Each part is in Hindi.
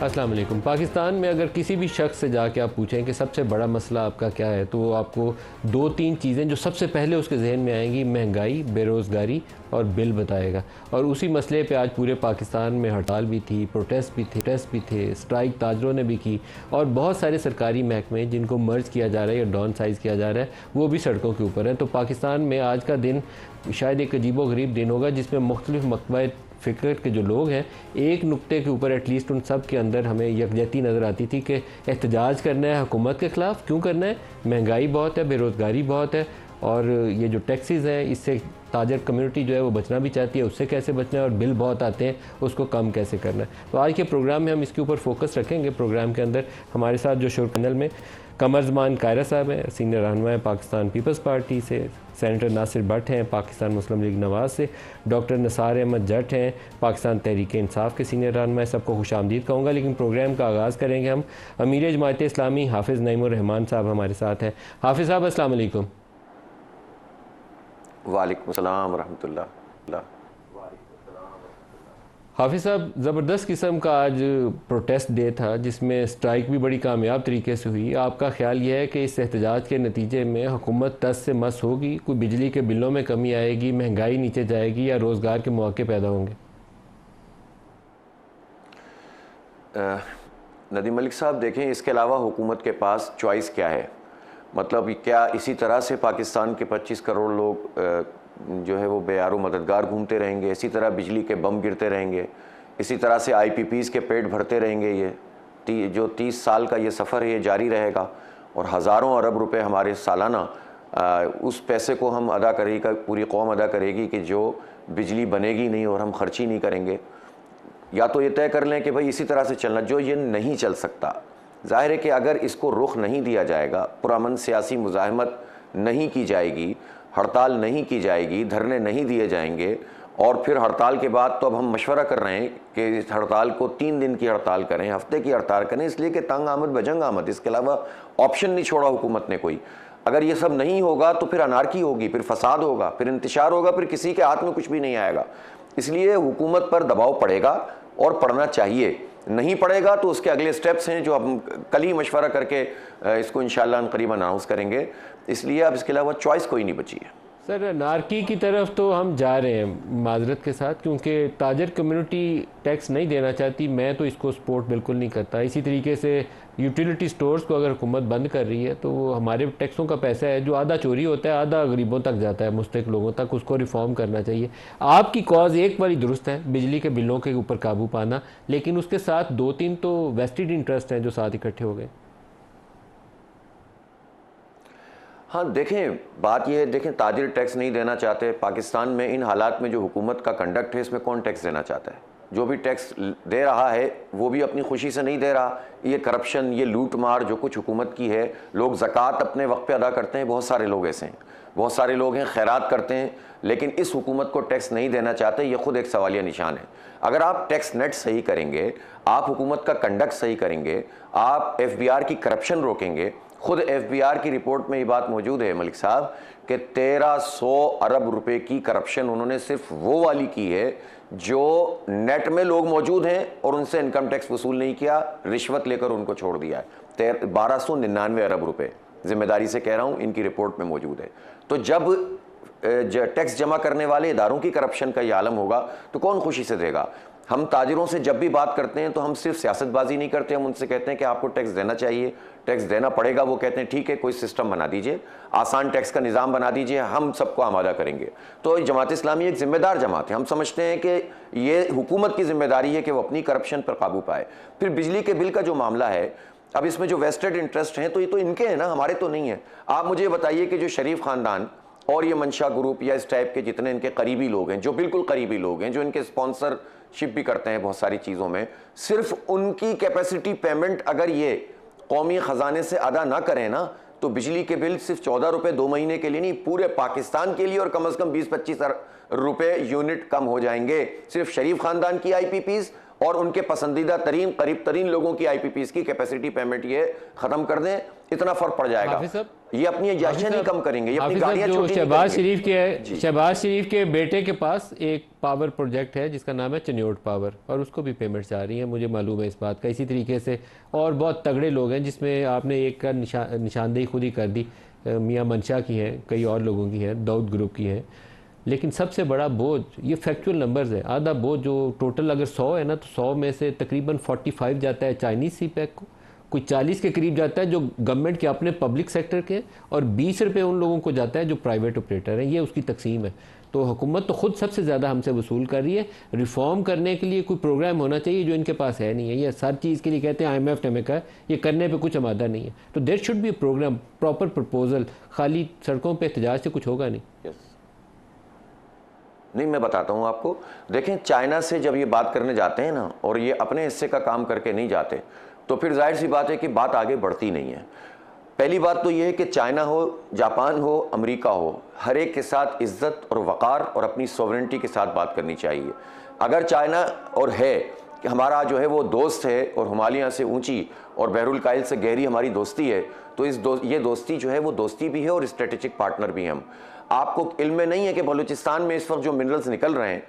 अस्सलाम वालेकुम। पाकिस्तान में अगर किसी भी शख्स से जाके आप पूछें कि सबसे बड़ा मसला आपका क्या है, तो वो आपको दो तीन चीज़ें जो सबसे पहले उसके जहन में आएंगी, महंगाई, बेरोज़गारी और बिल बताएगा। और उसी मसले पे आज पूरे पाकिस्तान में हड़ताल भी थी, प्रोटेस्ट भी थे, स्ट्राइक ताजरों ने भी की, और बहुत सारे सरकारी महकमे जिनको मर्ज किया जा रहा है या डाउन साइज़ किया जा रहा है, वो भी सड़कों के ऊपर हैं। तो पाकिस्तान में आज का दिन शायद एक अजीबो गरीब दिन होगा, जिसमें मुख्तलिफ मकबा फ़िक्र के जो लोग हैं, एक नुक्ते के ऊपर एटलीस्ट उन सब के अंदर हमें यकजहती नज़र आती थी कि एहतजाज करना है हुकूमत के ख़िलाफ़। क्यों करना है? महंगाई बहुत है, बेरोज़गारी बहुत है, और ये जो टैक्सेस हैं इससे ताजर कम्युनिटी जो है वो बचना भी चाहती है, उससे कैसे बचना है, और बिल बहुत आते हैं उसको कम कैसे करना है। तो आज के प्रोग्राम में हम इसके ऊपर फोकस रखेंगे। प्रोग्राम के अंदर हमारे साथ जो शोर पैनल में कमरजमान कायरा साहब हैं, सीनियर रहनुमा हैं पाकिस्तान पीपल्स पार्टी से, सेनेटर नासिर भट्ट हैं पाकिस्तान मुस्लिम लीग नवाज़ से, डॉक्टर निसार अहमद जट हैं पाकिस्तान तहरीक इंसाफ के सीनियर रहनुमा। सबको खुशामदीद कहूँगा। लेकिन प्रोग्राम का आगाज़ करेंगे हम। अमीर जमात इस्लामी हाफिज़ नईमुर रहमान साहब हमारे साथ हैं। हाफिज़ साहब अस्सलाम वालेकुम। वालेकुम सलाम रहमतुल्लाह। हाफिज़ साहब, ज़बरदस्त किस्म का आज प्रोटेस्ट डे था, जिसमें स्ट्राइक भी बड़ी कामयाब तरीके से हुई। आपका ख्याल यह है कि इस एहतजाज के नतीजे में हुकूमत तस से मस होगी, कोई बिजली के बिलों में कमी आएगी, महंगाई नीचे जाएगी, या रोज़गार के मौके पैदा होंगे? नदीम मलिक साहब, देखें, इसके अलावा हुकूमत के पास चॉइस क्या है? मतलब क्या इसी तरह से पाकिस्तान के 25 करोड़ लोग जो है वो बेयारो मददगार घूमते रहेंगे? इसी तरह बिजली के बम गिरते रहेंगे? इसी तरह से IPPs के पेट भरते रहेंगे? ये जो 30 साल का ये सफ़र है ये जारी रहेगा, और हज़ारों अरब रुपए हमारे सालाना उस पैसे को हम अदा करेगा, पूरी कौम अदा करेगी कि जो बिजली बनेगी नहीं और हम खर्ची नहीं करेंगे? या तो ये तय कर लें कि भाई इसी तरह से चलना, जो ये नहीं चल सकता। ज़ाहिर है कि अगर इसको रुख नहीं दिया जाएगा, पुरअमन सियासी मुज़ाहमत नहीं की जाएगी, हड़ताल नहीं की जाएगी, धरने नहीं दिए जाएंगे, और फिर हड़ताल के बाद तो अब हम मशवरा कर रहे हैं कि इस हड़ताल को 3 दिन की हड़ताल करें, हफ्ते की हड़ताल करें, इसलिए कि तंग आमद बजंग आमद, इसके अलावा ऑप्शन नहीं छोड़ा हुकूमत ने कोई। अगर ये सब नहीं होगा तो फिर अनारकी होगी, फिर फसाद होगा, फिर इंतशार होगा, फिर किसी के हाथ में कुछ भी नहीं आएगा। इसलिए हुकूमत पर दबाव पड़ेगा और पड़ना चाहिए। नहीं पड़ेगा तो उसके अगले स्टेप्स हैं जो हम कल ही मशवरा करके इसको इंशाअल्लाह करीब अनाउंस करेंगे। इसलिए अब इसके अलावा चॉइस कोई नहीं बची है। सर, नारकी की तरफ तो हम जा रहे हैं माजरत के साथ, क्योंकि ताजर कम्युनिटी टैक्स नहीं देना चाहती। मैं तो इसको सपोर्ट बिल्कुल नहीं करता। इसी तरीके से यूटिलिटी स्टोर्स को अगर हुकूमत बंद कर रही है, तो वो हमारे टैक्सों का पैसा है जो आधा चोरी होता है, आधा गरीबों तक जाता है, मुस्तहिक लोगों तक। उसको रिफॉर्म करना चाहिए। आपकी कॉज एक बारी दुरुस्त है, बिजली के बिलों के ऊपर काबू पाना, लेकिन उसके साथ 2-3 तो वेस्टेड इंटरेस्ट हैं जो साथ इकट्ठे हो गए। हाँ, देखें, बात यह है, देखें, ताजिर टैक्स नहीं देना चाहते। पाकिस्तान में इन हालात में जो हुकूमत का कंडक्ट है, इसमें कौन टैक्स देना चाहता है? जो भी टैक्स दे रहा है वो भी अपनी खुशी से नहीं दे रहा। ये करप्शन, ये लूट मार जो कुछ हुकूमत की है, लोग ज़कात अपने वक्त पे अदा करते हैं, बहुत सारे लोग ऐसे हैं, बहुत सारे लोग हैं खैरात करते हैं, लेकिन इस हुकूमत को टैक्स नहीं देना चाहते। ये खुद एक सवालिया निशान है। अगर आप टैक्स नेट सही करेंगे, आप हुकूमत का कंडक्ट सही करेंगे, आप FBR की करप्शन रोकेंगे। खुद FBR की रिपोर्ट में ये बात मौजूद है मलिक साहब कि 1300 अरब रुपए की करप्शन उन्होंने सिर्फ वो वाली की है जो नेट में लोग मौजूद हैं और उनसे इनकम टैक्स वसूल नहीं किया, रिश्वत लेकर उनको छोड़ दिया है। 1299 अरब रुपए, जिम्मेदारी से कह रहा हूं, इनकी रिपोर्ट में मौजूद है। तो जब टैक्स जमा करने वाले इदारों की करप्शन का ये आलम होगा तो कौन खुशी से देगा? हम ताजिरों से जब भी बात करते हैं तो हम सिर्फ सियासतबाजी नहीं करते, हम उनसे कहते हैं कि आपको टैक्स देना चाहिए, टैक्स देना पड़ेगा। वो कहते हैं ठीक है, कोई सिस्टम बना दीजिए, आसान टैक्स का निज़ाम बना दीजिए, हम सबको आमादा करेंगे। तो जमात इस्लामी एक जिम्मेदार जमात है। हम समझते हैं कि ये हुकूमत की जिम्मेदारी है कि वो अपनी करप्शन पर काबू पाए। फिर बिजली के बिल का जो मामला है, अब इसमें जो वेस्टेड इंटरेस्ट हैं, तो ये तो इनके हैं ना, हमारे तो नहीं है। आप मुझे बताइए कि जो शरीफ ख़ानदान और ये मंशा ग्रुप या इस टाइप के जितने इनके करीबी लोग हैं, जो बिल्कुल करीबी लोग हैं, जो इनके स्पॉन्सरशिप भी करते हैं बहुत सारी चीज़ों में, सिर्फ उनकी कैपेसिटी पेमेंट अगर ये कौमी ख़जाने से अदा ना करें ना, तो बिजली के बिल सिर्फ 14 रुपये 2 महीने के लिए नहीं, पूरे पाकिस्तान के लिए, और कम से कम 20-25 रुपये यूनिट कम हो जाएंगे। सिर्फ शरीफ ख़ानदान की IPPs और उनके पसंदीदा तरीन करीब तरीन लोगों की आईपीपीएस की कैपेसिटी पेमेंट ये खत्म कर दें, इतना फर्क पड़ जाएगा। ये अपनी एजाजियां नहीं कम करेंगे, ये अपनी गाड़ियां जो छोटी शहबाज शरीफ के बेटे के पास एक पावर प्रोजेक्ट है जिसका नाम है चन्योट पावर, और उसको भी पेमेंट्स आ रही हैं, मुझे मालूम है इस बात का। इसी तरीके से और बहुत तगड़े लोग हैं जिसमें आपने एक का निशानदेही खुद ही कर दी, मियाँ मंशा की हैं, कई और लोगों की हैं, दाऊद ग्रुप की हैं। लेकिन सबसे बड़ा बोझ, ये फैक्चुअल नंबर्स है, आधा बोझ जो टोटल अगर 100 है ना, तो 100 में से तकरीबन 45 जाता है चाइनीज़ सी पैक को, कोई 40 के करीब जाता है जो गवर्नमेंट के अपने पब्लिक सेक्टर के, और 20 रुपये उन लोगों को जाता है जो प्राइवेट ऑपरेटर हैं। ये उसकी तकसीम है। तो हुकूमत तो खुद सबसे ज़्यादा हमसे वसूल कर रही है। रिफॉर्म करने के लिए कोई प्रोग्राम होना चाहिए जो इनके पास है नहीं है। ये हर चीज़ के लिए कहते हैं IMF ने कहा, ये करने पे कुछ आमादा नहीं है। तो there should be a program, proper proposal. खाली सड़कों पे एहतजाज से कुछ होगा नहीं। नहीं, मैं बताता हूँ आपको। देखें, चाइना से जब ये बात करने जाते हैं ना, और ये अपने हिस्से का काम करके नहीं जाते, तो फिर जाहिर सी बात है कि बात आगे बढ़ती नहीं है। पहली बात तो ये है कि चाइना हो, जापान हो, अमेरिका हो, हर एक के साथ इज्जत और वक़ार और अपनी सॉवरेनिटी के साथ बात करनी चाहिए। अगर चाइना और है कि हमारा जो है वो दोस्त है और हिमालय से ऊंची और बहरुल कायल से गहरी हमारी दोस्ती है, तो ये दोस्ती जो है वो दोस्ती भी है और स्ट्रेटेजिक पार्टनर भी हम। आपको इल्म में नहीं है कि बलूचिस्तान में इस वक्त जो मिनरल्स निकल रहे हैं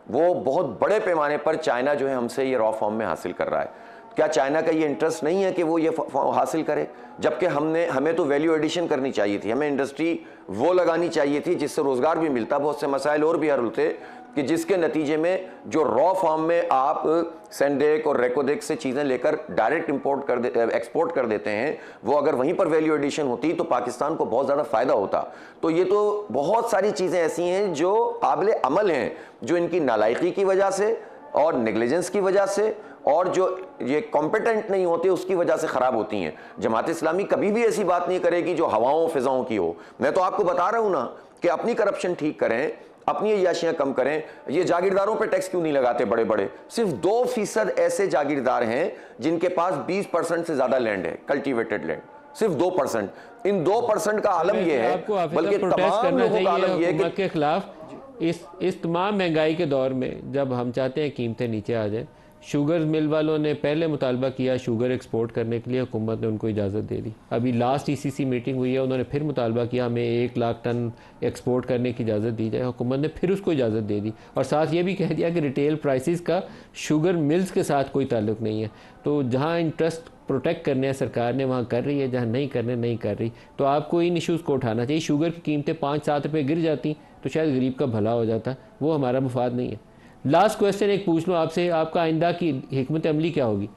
वो बहुत बड़े पैमाने पर चाइना जो है हमसे ये रॉ फॉर्म में हासिल कर रहा है। क्या चाइना का ये इंटरेस्ट नहीं है कि वो ये हासिल करे? जबकि हमें तो वैल्यू एडिशन करनी चाहिए थी, हमें इंडस्ट्री वो लगानी चाहिए थी जिससे रोजगार भी मिलता। बहुत से मसाइल और भी हल होते कि जिसके नतीजे में जो रॉ फॉर्म में आप सेंडेक और रेकोडेक से चीज़ें लेकर डायरेक्ट एक्सपोर्ट कर देते हैं, वो अगर वहीं पर वैल्यू एडिशन होती तो पाकिस्तान को बहुत ज़्यादा फ़ायदा होता। तो ये तो बहुत सारी चीज़ें ऐसी हैं जो काबिल अमल हैं, जो इनकी नालायकी की वजह से और नेग्लिजेंस की वजह से और जो ये कॉम्पिटेंट नहीं होते उसकी वजह से ख़राब होती हैं। जमात इस्लामी कभी भी ऐसी बात नहीं करेगी जो हवाओं फिजाओं की हो। मैं तो आपको बता रहा हूँ ना कि अपनी करप्शन ठीक करें, अपनी अय्याशियां कम करें। ये जागीरदारों पे टैक्स क्यों नहीं लगाते बड़े बड़े? सिर्फ 2% ऐसे जागीरदार हैं जिनके पास 20% से ज्यादा लैंड है, कल्टीवेटेड लैंड, सिर्फ 2%। इन 2% का आलम यह है, बल्कि तमाम लोगों का आलम यह है के खिलाफ इस तमाम महंगाई के दौर में जब हम चाहते हैं कीमतें नीचे आ जाएं, शुगर मिल वालों ने पहले मुतालबा किया शुगर एक्सपोर्ट करने के लिए, हुकूमत ने उनको इजाज़त दे दी। अभी लास्ट ECC मीटिंग हुई है, उन्होंने फिर मुतालबा किया हमें 1 लाख टन एक्सपोर्ट करने की इजाज़त दी जाए, हुकूमत ने फिर उसको इजाज़त दे दी। और साथ ये भी कह दिया कि रिटेल प्राइसेस का शुगर मिल्स के साथ कोई ताल्लुक़ नहीं है। तो जहाँ इंटरेस्ट प्रोटेक्ट करने हैं सरकार ने वहाँ कर रही है, जहाँ नहीं करने नहीं कर रही। तो आपको इन इशूज़ को उठाना चाहिए। शुगर की कीमतें 5-7 रुपये गिर जाती तो शायद गरीब का भला हो जाता, वो हमारा मुफाद नहीं है। लास्ट क्वेश्चन एक पूछ लूँ आपसे, आपका आइंदा की हिकमत अमली क्या होगी?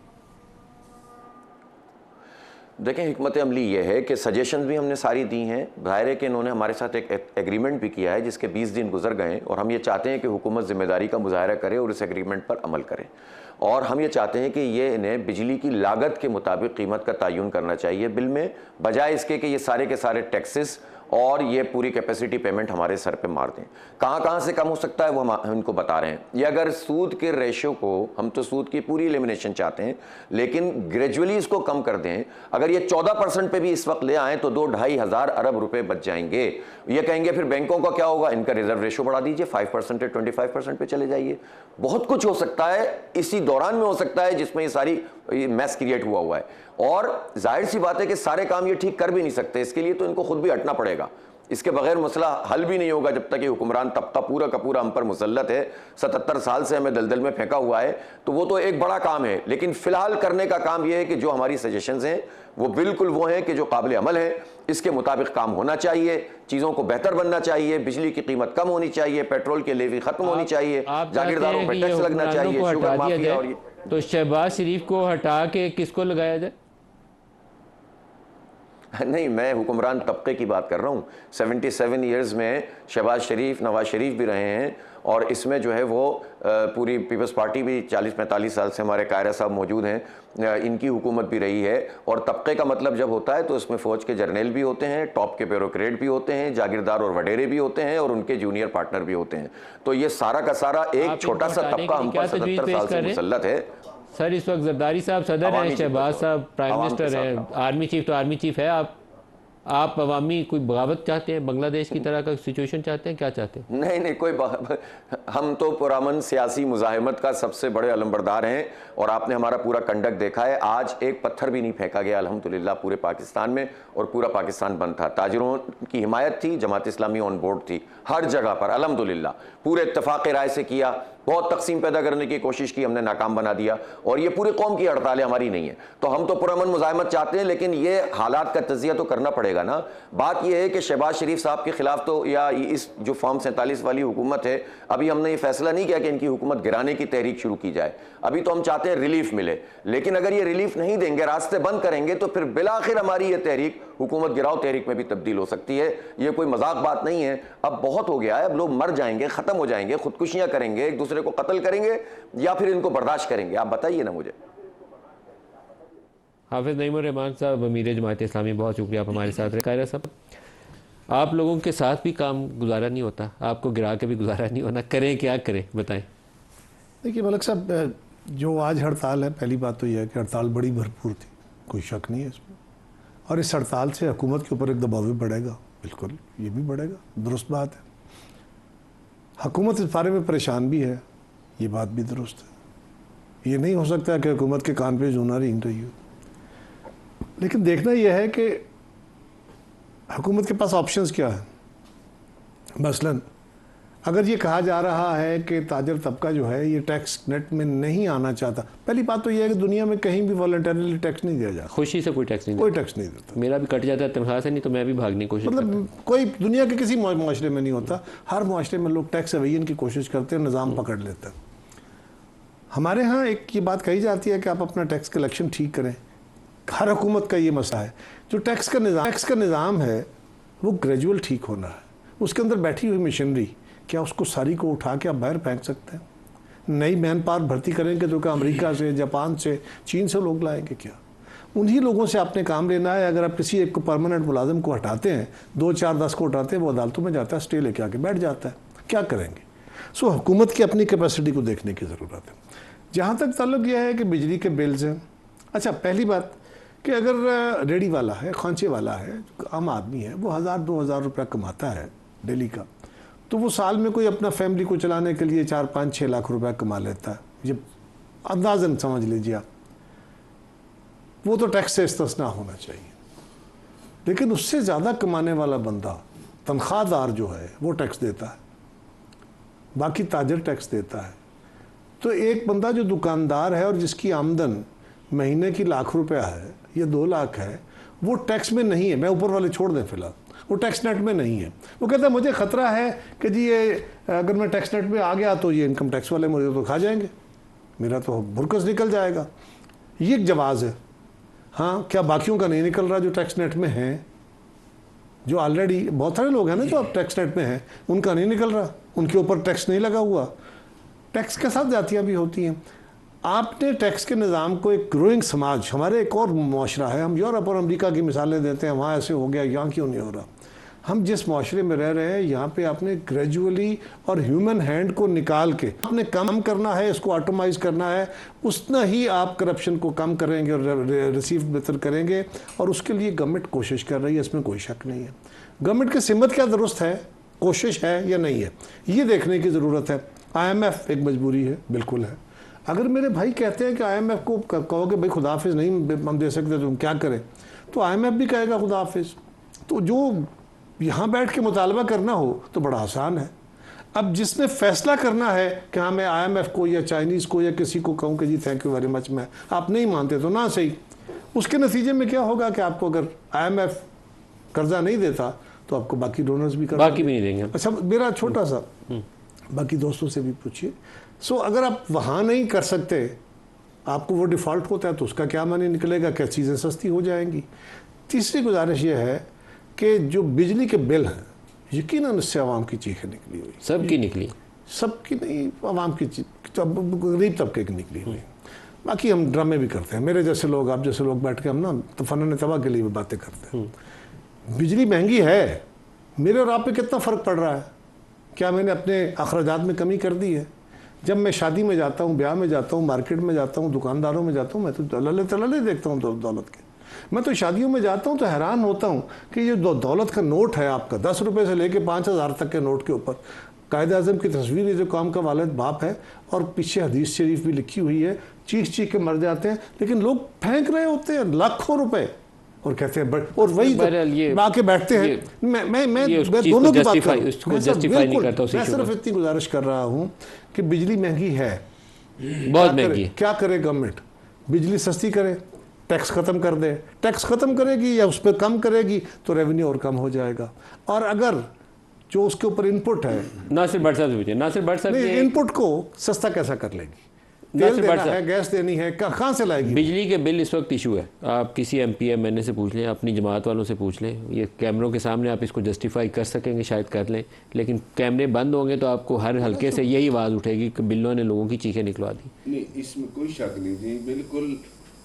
देखें, हिकमत अमली ये है कि सजेशंस भी हमने सारी दी हैं। ज़ाहिर है कि इन्होंने हमारे साथ एक एग्रीमेंट भी किया है जिसके 20 दिन गुजर गए, और हम ये चाहते हैं कि हुकूमत ज़िम्मेदारी का मुजाहरा करे और इस एग्रीमेंट पर अमल करे। और हम ये चाहते हैं कि ये इन्हें बिजली की लागत के मुताबिक कीमत का तयन करना चाहिए बिल में, बजाय इसके कि ये सारे के सारे टैक्सेस और ये पूरी कैपेसिटी पेमेंट हमारे सर पे मार दें। कहाँ से कम हो सकता है वो हम इनको बता रहे हैं। ये अगर सूद के रेशियो को, हम तो सूद की पूरी एलिमिनेशन चाहते हैं, लेकिन ग्रेजुअली इसको कम कर दें। अगर ये 14% पे भी इस वक्त ले आएँ तो 2-2.5 हज़ार अरब रुपए बच जाएंगे। ये कहेंगे फिर बैंकों का क्या होगा? इनका रिजर्व रेशियो बढ़ा दीजिए, 5% से 25% पे चले जाइए। बहुत कुछ हो सकता है, इसी दौरान में हो सकता है जिसमें ये सारी मैस क्रिएट हुआ है। और जाहिर सी बात है कि सारे काम ये ठीक कर भी नहीं सकते, इसके लिए तो इनको खुद भी हटना पड़ेगा। इसके बगैर मसला हल भी नहीं होगा जब तक कि हुक्मरान तबका पूरा का पूरा हम पर मुसल्लत है, 77 साल से हमें दलदल में फेंका हुआ है। तो वो तो एक बड़ा काम है, लेकिन फिलहाल करने का काम ये है कि जो हमारी सजेशंस हैं वो बिल्कुल वो हैं कि जो काबिल अमल है, इसके मुताबिक काम होना चाहिए, चीज़ों को बेहतर बनना चाहिए, बिजली की कीमत कम होनी चाहिए, पेट्रोल के लेवी खत्म होनी चाहिए, जागीरदारों पर टैक्स लगना चाहिए, शुगर माफिया। और तो शहबाज शरीफ को हटा के किसको लगाया जाए? नहीं, मैं हुक्मरान तबके की बात कर रहा हूँ। 77 ईयर्स में शहबाज शरीफ, नवाज शरीफ भी रहे हैं, और इसमें जो है वो पूरी पीपल्स पार्टी भी 40-45 साल से हमारे कायरा साहब मौजूद हैं, इनकी हुकूमत भी रही है। और तबके का मतलब जब होता है तो इसमें फ़ौज के जर्नल भी होते हैं, टॉप के ब्यूरोक्रेट भी होते हैं, जागीरदार और वडेरे भी होते हैं, और उनके जूनियर पार्टनर भी होते हैं। तो ये सारा का सारा एक छोटा सा तबका हम पर 77 साल से मुसल्लत है। सर, इस वक्त जरदारी साहब सदर हैं, शहबाज साहब प्राइम मिनिस्टर हैं, आर्मी चीफ तो आर्मी चीफ है। आप आप अवामी कोई बगावत चाहते हैं, बांग्लादेश की तरह का सिचुएशन चाहते हैं, क्या चाहते हैं? नहीं नहीं, हम तो पुरअमन सियासी मुजाहिमत का सबसे बड़े अलंबरदार हैं और आपने हमारा पूरा कंडक्ट देखा है। आज एक पत्थर भी नहीं फेंका गया अल्हम्दुलिल्लाह पूरे पाकिस्तान में, और पूरा पाकिस्तान बंद था। ताजिरों की हिमायत थी, जमात इस्लामी ऑन बोर्ड थी हर जगह पर अल्हम्दुलिल्लाह, पूरे इत्तेफाक राय से किया। बहुत तकसीम पैदा करने की कोशिश की, हमने नाकाम बना दिया, और ये पूरी कौम की हड़ताल है, हमारी नहीं है। तो हम तो पुरअमन मुजाहिमत चाहते हैं, लेकिन ये हालात का तजिया तो करना पड़ेगा ना। बात यह है कि शहबाज शरीफ साहब के खिलाफ तो, या इस जो फॉर्म 47 वाली हुकूमत है, अभी हमने ये फैसला नहीं किया कि इनकी हुकूमत गिराने की तहरीक शुरू की जाए। अभी तो हम चाहते हैं रिलीफ मिले, लेकिन अगर ये रिलीफ नहीं देंगे, रास्ते बंद करेंगे, तो फिर बिलाखिर हमारी ये तहरीक हुकूमत गिराओ तहरीक में भी तब्दील हो सकती है। ये कोई मजाक बात नहीं है। अब बहुत हो गया है, अब लोग मर जाएंगे, खत्म हो जाएंगे, खुदकुशियां करेंगे, एक दूसरे को कत्ल करेंगे, या फिर इनको बर्दाश्त करेंगे। आप बताइए ना मुझे। हाफिज़ नईमुर रहमान साहब, अमीर जमात इस्लामी, बहुत शुक्रिया आप हमारे साथ रहे। कायरा साहब, आप लोगों के साथ भी काम गुजारा नहीं होता, आपको गिरा के भी गुजारा नहीं होना, करें क्या करें, बताएं। देखिए मलिक साहब, जो आज हड़ताल है, पहली बात तो यह है कि हड़ताल बड़ी भरपूर थी, कोई शक नहीं है इसमें, और इस हड़ताल से हुकूमत के ऊपर एक दबाव भी बढ़ेगा, बिल्कुल ये भी बढ़ेगा, दुरुस्त बात है। हुकूमत इस बारे में परेशान भी है, ये बात भी दुरुस्त है। ये नहीं हो सकता कि हुकूमत के कान पे जूना रेंग रही हो, लेकिन देखना यह है कि हुकूमत के पास ऑप्शंस क्या है। मसलन अगर ये कहा जा रहा है कि ताजर तबका जो है ये टैक्स नेट में नहीं आना चाहता, पहली बात तो ये है कि दुनिया में कहीं भी वॉलंटरीली टैक्स नहीं दिया जाता, खुशी से कोई टैक्स नहीं कोई टैक्स नहीं देता। मेरा भी कट जाता है तनख्वाह से, नहीं तो मैं भी भागने की कोशिश मतलब कोई दुनिया के किसी मुआशरे में नहीं होता। हर मुआशरे में लोग टैक्स एवेजन की कोशिश करते हैं, निज़ाम पकड़ लेते हैं। हमारे यहाँ एक ये बात कही जाती है कि आप अपना टैक्स कलेक्शन ठीक करें। हर हुकूमत का ये मसला है, जो टैक्स का निज़ाम है वो ग्रेजुअल ठीक होना है। उसके अंदर बैठी हुई मशीनरी, क्या उसको सारी को उठा के आप बाहर फेंक सकते हैं? नई मैन पावर भर्ती करेंगे तो क्या अमेरिका से, जापान से, चीन से लोग लाएंगे क्या? उन्हीं लोगों से आपने काम लेना है। अगर आप किसी एक को परमानेंट मुलाजिम को हटाते हैं, 2, 4, 10 को हटाते हैं, वो अदालतों में जाता है, स्टे लेके आके बैठ जाता है, क्या करेंगे? सो हुकूमत की अपनी कैपेसिटी को देखने की ज़रूरत है। जहाँ तक ताल्लुक यह है कि बिजली के बिल्स हैं, अच्छा पहली बात कि अगर रेडी वाला है, खांचे वाला है, आम आदमी है, वो 1000-2000 रुपया कमाता है डेली का, तो वो साल में कोई अपना फैमिली को चलाने के लिए 4-5-6 लाख रुपया कमा लेता है। ये अंदाज़न समझ लीजिए आप, वो तो टैक्स से इस्तिस्ना होना चाहिए। लेकिन उससे ज़्यादा कमाने वाला बंदा, तनख्वाहदार जो है, वो टैक्स देता है, बाकी ताजर टैक्स देता है। तो एक बंदा जो दुकानदार है और जिसकी आमदन महीने की लाख रुपया है या 2 लाख है, वो टैक्स में नहीं है। मैं ऊपर वाले छोड़ दें फिलहाल, वो टैक्स नेट में नहीं है। वो कहता है मुझे ख़तरा है कि जी ये अगर मैं टैक्स नेट में आ गया तो ये इनकम टैक्स वाले मुझे तो खा जाएंगे, मेरा तो बुरकस निकल जाएगा। ये एक जवाज़ है। हाँ, क्या बाकियों का नहीं निकल रहा जो टैक्स नेट में हैं? जो ऑलरेडी बहुत सारे लोग हैं ना जो अब टैक्स नेट में हैं, उनका नहीं निकल रहा, उनके ऊपर टैक्स नहीं लगा हुआ। टैक्स के साथ जातियाँ भी होती हैं। आपने टैक्स के निज़ाम को एक ग्रोइंग समाज, हमारे एक और मुआशरा है, हम यूरोप और अमेरिका की मिसालें देते हैं, वहाँ ऐसे हो गया, यहाँ क्यों नहीं हो रहा? हम जिस मुआशरे में रह रहे हैं, यहाँ पे आपने ग्रेजुअली और ह्यूमन हैंड को निकाल के आपने कम करना है, इसको ऑटोमाइज़ करना है, उतना ही आप करप्शन को कम करेंगे और रिसीव बेहतर करेंगे। और उसके लिए गवर्नमेंट कोशिश कर रही है, इसमें कोई शक नहीं है। गवर्नमेंट की सिमत क्या दुरुस्त है, कोशिश है या नहीं है, ये देखने की ज़रूरत है। IMF एक मजबूरी है, बिल्कुल है। अगर मेरे भाई कहते हैं कि IMF को कहोगे भाई खुदा हाफिज़ नहीं हम दे सकते, तुम क्या करें, तो IMF भी कहेगा खुदा हाफिज़। तो जो यहाँ बैठ के मुतालबा करना हो तो बड़ा आसान है। अब जिसने फैसला करना है कि हाँ मैं IMF को या चाइनीज़ को या किसी को कहूँ कि जी थैंक यू वेरी मच, मैं आप नहीं मानते तो ना सही, उसके नतीजे में क्या होगा कि आपको अगर IMF कर्जा नहीं देता तो आपको बाकी डोनर्स भी बाकी भी नहीं देंगे। अच्छा मेरा छोटा सा, बाकी दोस्तों से भी पूछिए। सो अगर आप वहाँ नहीं कर सकते, आपको वो डिफ़ॉल्ट होता है, तो उसका क्या माने निकलेगा, क्या चीज़ें सस्ती हो जाएंगी। तीसरी गुजारिश ये है कि जो बिजली के बिल हैं, यकीनन इससे आवाम की चीखें निकली हुई, सबकी निकली, सबकी नहीं, आवाम की गरीब तबके की निकली हुई। बाकी हम ड्रामे भी करते हैं, मेरे जैसे लोग, आप जैसे लोग बैठ के हम ना तो फनन तबाह के लिए भी बातें करते हैं। बिजली महंगी है, मेरे और आप पे कितना फ़र्क पड़ रहा है? क्या मैंने अपने अखराजात में कमी कर दी है? जब मैं शादी में जाता हूँ, ब्याह में जाता हूँ, मार्केट में जाता हूँ, दुकानदारों में जाता हूँ, मैं तो दलाले देखता हूँ दौलत के। मैं तो शादियों में जाता हूँ तो हैरान होता हूँ कि ये दौलत का नोट है आपका 10 रुपये से लेके 5,000 तक के नोट के ऊपर कायद आज़म की तस्वीर है जो काम का वालिद बाप है, और पीछे हदीस शरीफ भी लिखी हुई है, चीख के मर जाते हैं, लेकिन लोग फेंक रहे होते हैं लाखों रुपए और कहते हैं और वही आके बैठते हैं। मैं दोनों की बात कर रहा हूँ। मैं सिर्फ इतनी गुजारिश कर रहा हूँ कि बिजली महंगी है, बहुत महंगी। क्या करे गवर्नमेंट? बिजली सस्ती करे, टैक्स ख़त्म कर दे। टैक्स ख़त्म करेगी या उस पर कम करेगी तो रेवेन्यू और कम हो जाएगा। और अगर जो उसके ऊपर इनपुट है, नासिर भट्ट साहब से पूछिए, नासिर भट्ट साहब इनपुट को सस्ता कैसा कर लेगी? तेल देना है, गैस देनी है, कहाँ से लाएगी? बिजली के बिल इस वक्त इशू है। आप किसी MPMNA से पूछ लें, अपनी जमात वालों से पूछ लें, ये कैमरों के सामने आप इसको जस्टिफाई कर सकेंगे, शायद कर लें, लेकिन कैमरे बंद होंगे तो आपको हर हल्के से यही आवाज़ उठेगी कि बिल्लों ने लोगों की चीखें निकलवा दी। नहीं, इसमें कोई शक नहीं थी बिल्कुल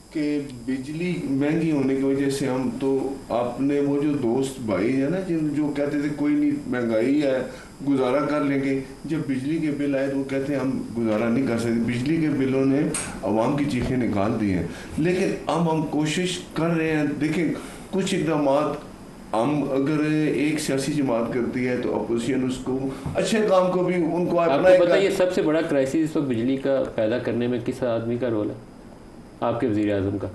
कि बिजली महंगी होने की वजह से हम तो आपने वो जो दोस्त भाई है ना जो कहते थे कोई नहीं महंगाई है गुजारा कर लेंगे, जब बिजली के बिल आए तो वो कहते हैं हम गुजारा नहीं कर सकते। बिजली के बिलों ने आवाम की चीखें निकाल दी हैं, लेकिन अब हम कोशिश कर रहे हैं। देखें कुछ इकदाम हम अगर एक सियासी जमात करती है तो अपोजिशन उसको अच्छे काम को भी उनको आपको पता है ये सबसे बड़ा क्राइसिस इस वक्त बिजली का पैदा करने में किस आदमी का रोल है? आपके वज़ीर आज़म का।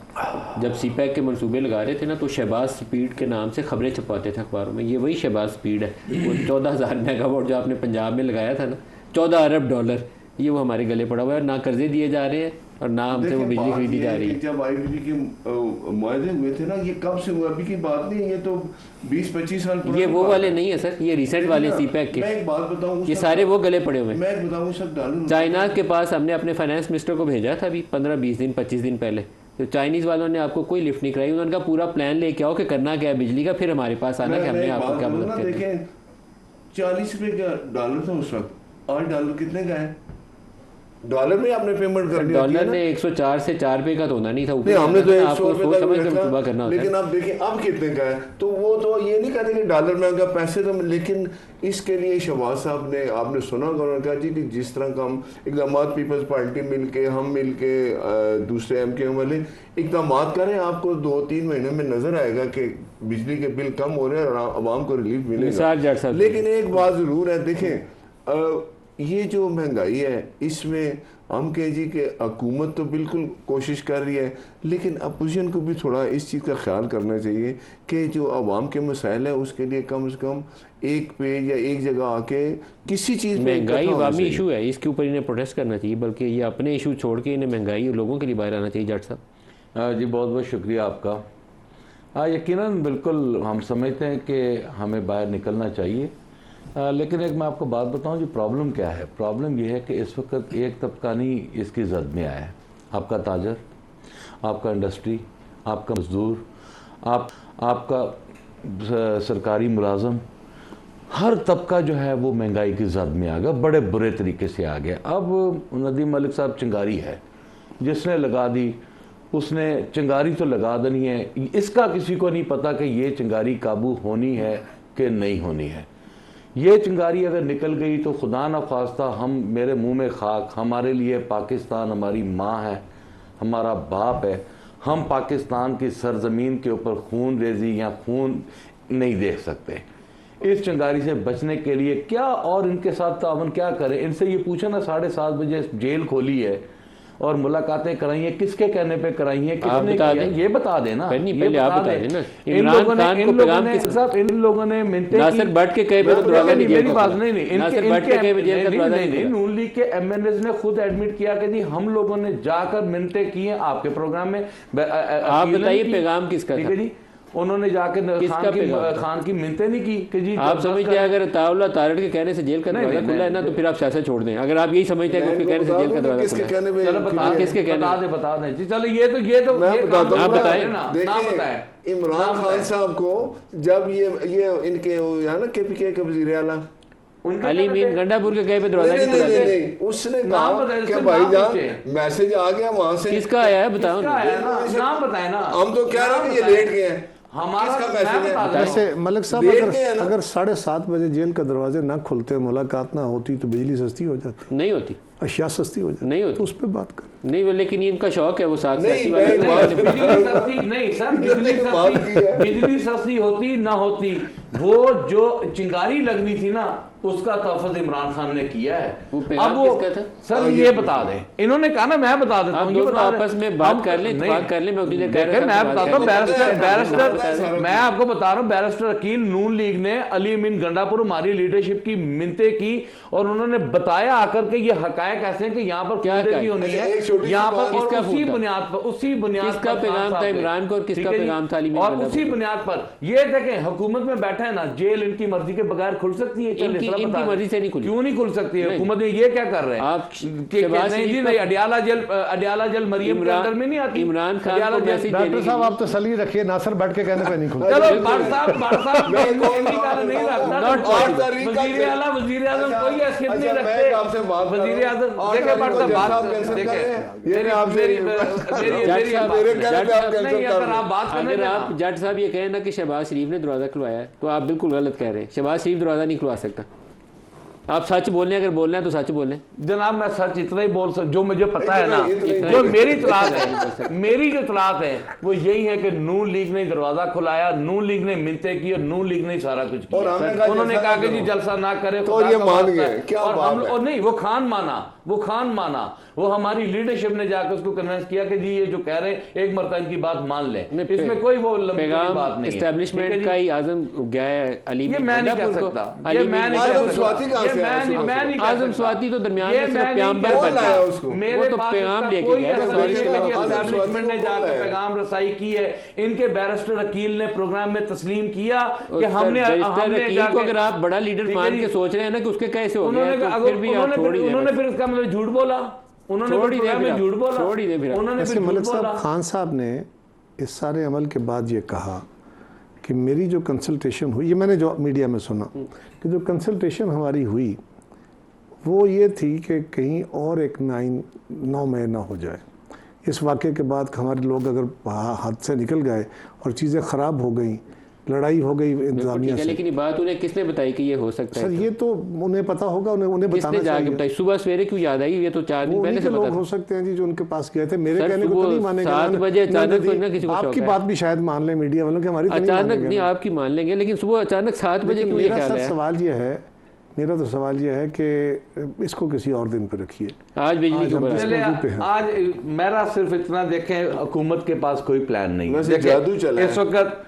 जब CPEC के मंसूबे लगा रहे थे ना तो शहबाज स्पीड के नाम से खबरें छपवाते थे अखबारों में, ये वही शहबाज स्पीड है। वो 14,000 मेगावाट जो आपने पंजाब में लगाया था ना, 14 अरब डॉलर, ये वो हमारे गले पड़ा हुआ है। ना कर्जे दिए जा रहे हैं और ना हमसे वो बिजली खरीदी जा रही है। जब IPP के मुआहदे हुए थे ना, ये कब से हुआ? अभी की बात नहीं, ये तो 20-25 साल पुरानी। ये वो वाले नहीं है सर, ये रिसेंट वाले CPEC के। मैं एक बात बताऊं, ये सारे वो गले पड़े हुए हैं। मैं बताऊं सब डालू। चाइना के पास हमने अपने फाइनेंस मिनिस्टर को भेजा था अभी 15-20 दिन 25 दिन पहले, तो चाइनीज़ वालों ने आपको कोई लिफ्ट नहीं कराई। उन्होंने कहा पूरा प्लान लेके आओ कि करना क्या है बिजली का, फिर हमारे पास आना कि हमने आपको क्या मदद करनी है। देखें 40 रुपए का डॉलर था उस वक्त, आज डॉलर कितने का है? डॉलर में आपने पेमेंट कर दिया। डॉलर ने 104 से 4 रुपए का तो होना नहीं था, नहीं हमने तो 100 आपको समझ के मुतबा करना होता है। लेकिन आप देखिए अब कितने का है, तो वो तो ये नहीं कहते कि डॉलर महंगा पैसे तो, लेकिन इसके लिए शहबाज साहब ने आपने सुना उन्होंने कहा जी कि जिस तरह का हम इकदाम पीपल्स पार्टी मिलके हम मिलके दूसरे MKM वाले इकदाम करें, आपको 2-3 महीने में नजर आएगा कि बिजली के बिल कम हो रहे हैं और आवाम को रिलीफ मिलेगा। लेकिन एक बात जरूर है, देखें ये जो महंगाई है इसमें हम कह जी कि हुकूमत तो बिल्कुल कोशिश कर रही है, लेकिन अपोजिशन को भी थोड़ा इस चीज़ का ख्याल करना चाहिए कि जो आवाम के मसाइल है उसके लिए कम से कम एक पेज या एक जगह आके किसी चीज़ में महंगाई अवामी इशू है, इसके ऊपर इन्हें प्रोटेस्ट करना चाहिए, बल्कि ये अपने इशू छोड़ के इन्हें महंगाई लोगों के लिए बाहर आना चाहिए। जट साहब जी बहुत बहुत शुक्रिया आपका। हाँ यकीनन बिल्कुल हम समझते हैं कि हमें बाहर निकलना चाहिए, लेकिन एक मैं आपको बात बताऊं जो प्रॉब्लम क्या है। प्रॉब्लम ये है कि इस वक्त एक तबका नहीं इसकी जद में आया है, आपका ताजर, आपका इंडस्ट्री, आपका मजदूर, आपका सरकारी मुलाजम, हर तबका जो है वो महंगाई की जद में आ गया, बड़े बुरे तरीके से आ गया। अब नदीम मलिक साहब चिंगारी है, जिसने लगा दी उसने चिंगारी तो लगा देनी है, इसका किसी को नहीं पता कि ये चिंगारी काबू होनी है कि नहीं होनी है। ये चिंगारी अगर निकल गई तो खुदा न खास्ता हम मेरे मुंह में खाक, हमारे लिए पाकिस्तान हमारी माँ है, हमारा बाप है, हम पाकिस्तान की सरजमीन के ऊपर खून रेजी या खून नहीं देख सकते। इस चिंगारी से बचने के लिए क्या और इनके साथ तावन क्या करें? इनसे ये पूछे ना 7:30 बजे जेल खोली है और मुलाकातें कराई हैं, किसके कहने पे कराई हैं, किसने किया, ये बता देना। पहले आप बता देना। इन लोगों ने मिनटें नासिर भट्ट के कहे पे तो दरवाजा नहीं, मेरी बात नहीं, नासिर भट्ट के कहे पे जेल का दरवाजा नहीं। नून लीग के MNAs ने खुद एडमिट किया कि जी हम लोगों ने जाकर मिनटें की हैं आपके प्रोग्राम में। आप बताइए पैगाम किसका था? जी उन्होंने जाके खान की मिन्नतें नहीं की कि जी आप समझते हैं अगर तावला तारड़ के कहने से जेल का दरवाजा खुला है ना तो फिर आप सियासत छोड़ दें। अगर आप यही समझते हैं कि उसके कहने से जेल का दरवाजा खुला है, किसके कहने बता दें जी। चलो ये तो आप बताएं ना, इमरान खान साहब को जब ये इनके है ना KPK के वज़ीर आला अली मीन गंडापुर के कहे पे दरवाजा नहीं खुला नहीं, उसने कहा कि भाईजान मैसेज आ गया वहां से। किसका आया है बताओ ना, नाम बताए ना। हम तो कह रहे हैं कि ये लेट गए हैं। वैसे मलिक साहब अगर 7:30 बजे जेल का दरवाजे ना खुलते, मुलाकात ना होती तो बिजली सस्ती हो जाती? नहीं होती। अशिया सस्ती हो जाए नहीं होती। तो उस पर बात कर। नहीं वो, लेकिन ये इनका शौक है, वो साथ नहीं, साथी वाले नहीं, वाले- बिजली सस्ती नहीं सर, बिजली सस्ती होती ना होती, वो जो चिंगारी लगनी थी ना उसका तहफ़्फ़ुज़ इमरान खान ने किया है। वो पैगाम अब वो किसका था? सर ये बता दें, इन्होंने कहा ना मैं बता देता आप हूँ, ये दोनों बता दें। आपस में बात हम- कर लें, नहीं, बात कर लें, मैं उतनी देर कह देखें, रहा था मैं बात बताता हूँ, कर लें। बैरिस्टर मैं आपको बता रहा हूँ, बैरिस्टर अकील नून लीग ने अली अमीन गंडापुर हमारी लीडरशिप की मिन्नतें की और उन्होंने बताया आकर के ये हकायक ऐसे हैं कि यहाँ पर क्या कूदे की होनी अच्छा, है एक छोटी सी यहाँ बात, पर, और किसका उसी फोन था? बुनियाद पर किसका पर पैगाम खान था साहब ने। इमरान को और किसका ठीक है जी? पैगाम था अली अमीन और गंडापुर उसी को? बुनियाद पर ये देखें, हुकूमत में बैठा है ना, जेल इनकी मर्जी के बगैर खुल सकती है? चल, इसरा इनकी बता दें। मर्जी से नहीं खुली। क्यों नहीं खुल सकती है? नहीं। हुकूमत में ये क्या कर रहे हैं आप कि शहबाज नहीं शरीफ जी, का- नहीं, अडियाला जेल मरियम के अंदर में नहीं आती। इमरान खान अडियाला को जेल- मैसेज डॉक्टर देने के साहब लिए- आप तसल्ली रखिए, नासर बैठ के कहने पे नहीं खुलता। चलो बार साहब मैं नहीं रखता, Not possible. वजीर आला वजीर आजम कोई हैसियत नहीं अच्छा, रखते। मैं आपसे बात कर रहा हूं। वजीर आजम और देखे कभी बार कोई साहब जज साहब बात कैंसिल देखे कर रहे हैं। ये मैं आपसे- मेरी जज साहब- मेरे कहने पे आप जज कैंसिल नहीं, कर अगर रहे आप हैं। बात करने अगर देना। आप जज साहब ये कहें ना कि शहबाज शरीफ ने दरवाज़ा खुलवाया है तो आप बिल्कुल गलत कह रहे हैं। शहबाज शरीफ दरवाज़ा नहीं खुलवा सकता। आप सच बोलने, अगर बोलना है तो सच बोलें। जनाब मैं सच इतना ही बोल सकता, जो मुझे पता है ना, इतना ही- जो मेरी इतलात है, मेरी जो इतलात है वो यही है कि नून लीग ने दरवाजा खुलाया, नून लीग ने मिन्नतें की और नून लीग ने सारा कुछ और हमने कहा किया। उन्होंने जलसा कहा ना कि जी करो। जलसा ना करे, तो खुदा ये का मान वास्ता गए, है। क्या और बात हम है? और नहीं, वो खान माना, वो हमारी लीडरशिप ने जाकर उसको कन्विंस किया कि जी ये जो कह रहे हैं एक मरतबा इनकी बात मान ले, इसमें कोई वो लंबी पैगाम बात नहीं है। एस्टेब्लिशमेंट ठीक है का जी? ही आजम गया है अली ये अमीन मैं नहीं गंडापुर कह को। सकता, अली ये मैं अमीन नहीं आजम कह स्वाति सकता, कहाँ से ये आया? मैं नहीं कह आजम सकता। स्वाति तो दरमियान ये में सिर्फ मैं नहीं प्याम्बर कह कौन बनता लाया है। उसको? मेरे वो तो पास पैगाम इसका लेके कोई गया था, असर सॉरी नहीं के है अलावा कि कोई आजम स्वाति एस्टैब्लिशमेंट ने को कौन जाकर लाया? पैगाम रसाई की है। इनके बैरिस्टर अकील ने प्रोग्राम में तस्लीम किया कि और हमने बैरिस्टर अकील को जाके- अगर आप बड़ा लीडर ठीक है मान जी। के सोच रहे हैं ना कि उसके कैसे हो गया उन्होंने है, कहा- तो फिर भी आप छोड़ ही दें उन्होंने बस। फिर इसका मतलब झूठ बोला, उन्होंने छोड़ ही फिर दें प्रोग्राम फिर में आप, झूठ बोला, छोड़ ही दें फिर आप। उन्होंने ऐसे फिर झूठ मलिक साहब बोला। खान साहब ने इस सारे अमल के बाद ये कहा कि मेरी जो कंसल्टेशन हुई, ये मैंने जो मीडिया में सुना कि जो कंसल्टेशन हमारी हुई वो ये थी कि कहीं और एक 9 मई ना हो जाए। इस वाक़े के बाद हमारे लोग अगर हाथ से निकल गए और चीज़ें ख़राब हो गई, लड़ाई हो गई इंतजामिया से। लेकिन ये बात उन्हें किसने बताई कि ये हो सकता सर है? ये तो उन्हें पता होगा, उन्हें किसने बताना जाके चाहिए। बताई? सुबह सवेरे क्यों याद आई? ये तो 4 दिन वो पहले उन्हीं से के लोग पता हो था। सकते हैं जी जो उनके पास गए थे। मेरे सर, कहने को तो सुबह नहीं मानेंगे। 7 बजे अचानक तो ना किसी को शौक आपकी है। बात भी शायद मान ले मीडिया वालों की, हमारी तो नहीं अचानक मानेंगे नहीं, ना। आपकी मान लेंगे, लेकिन सुबह अचानक 7 बजे लेकिन क्यों ये मेरा ख्याल सर है? मेरा तो सवाल ये है कि इसको किसी और दिन पर रखिए। आज बिजली आज क्यों हम बढ़ा? इस चले, मौजू पे हैं। आज मेरा सिर्फ इतना देखें, हुकूमत के पास कोई प्लान नहीं है। वैसे देखें, जादू चला है। इस वक्त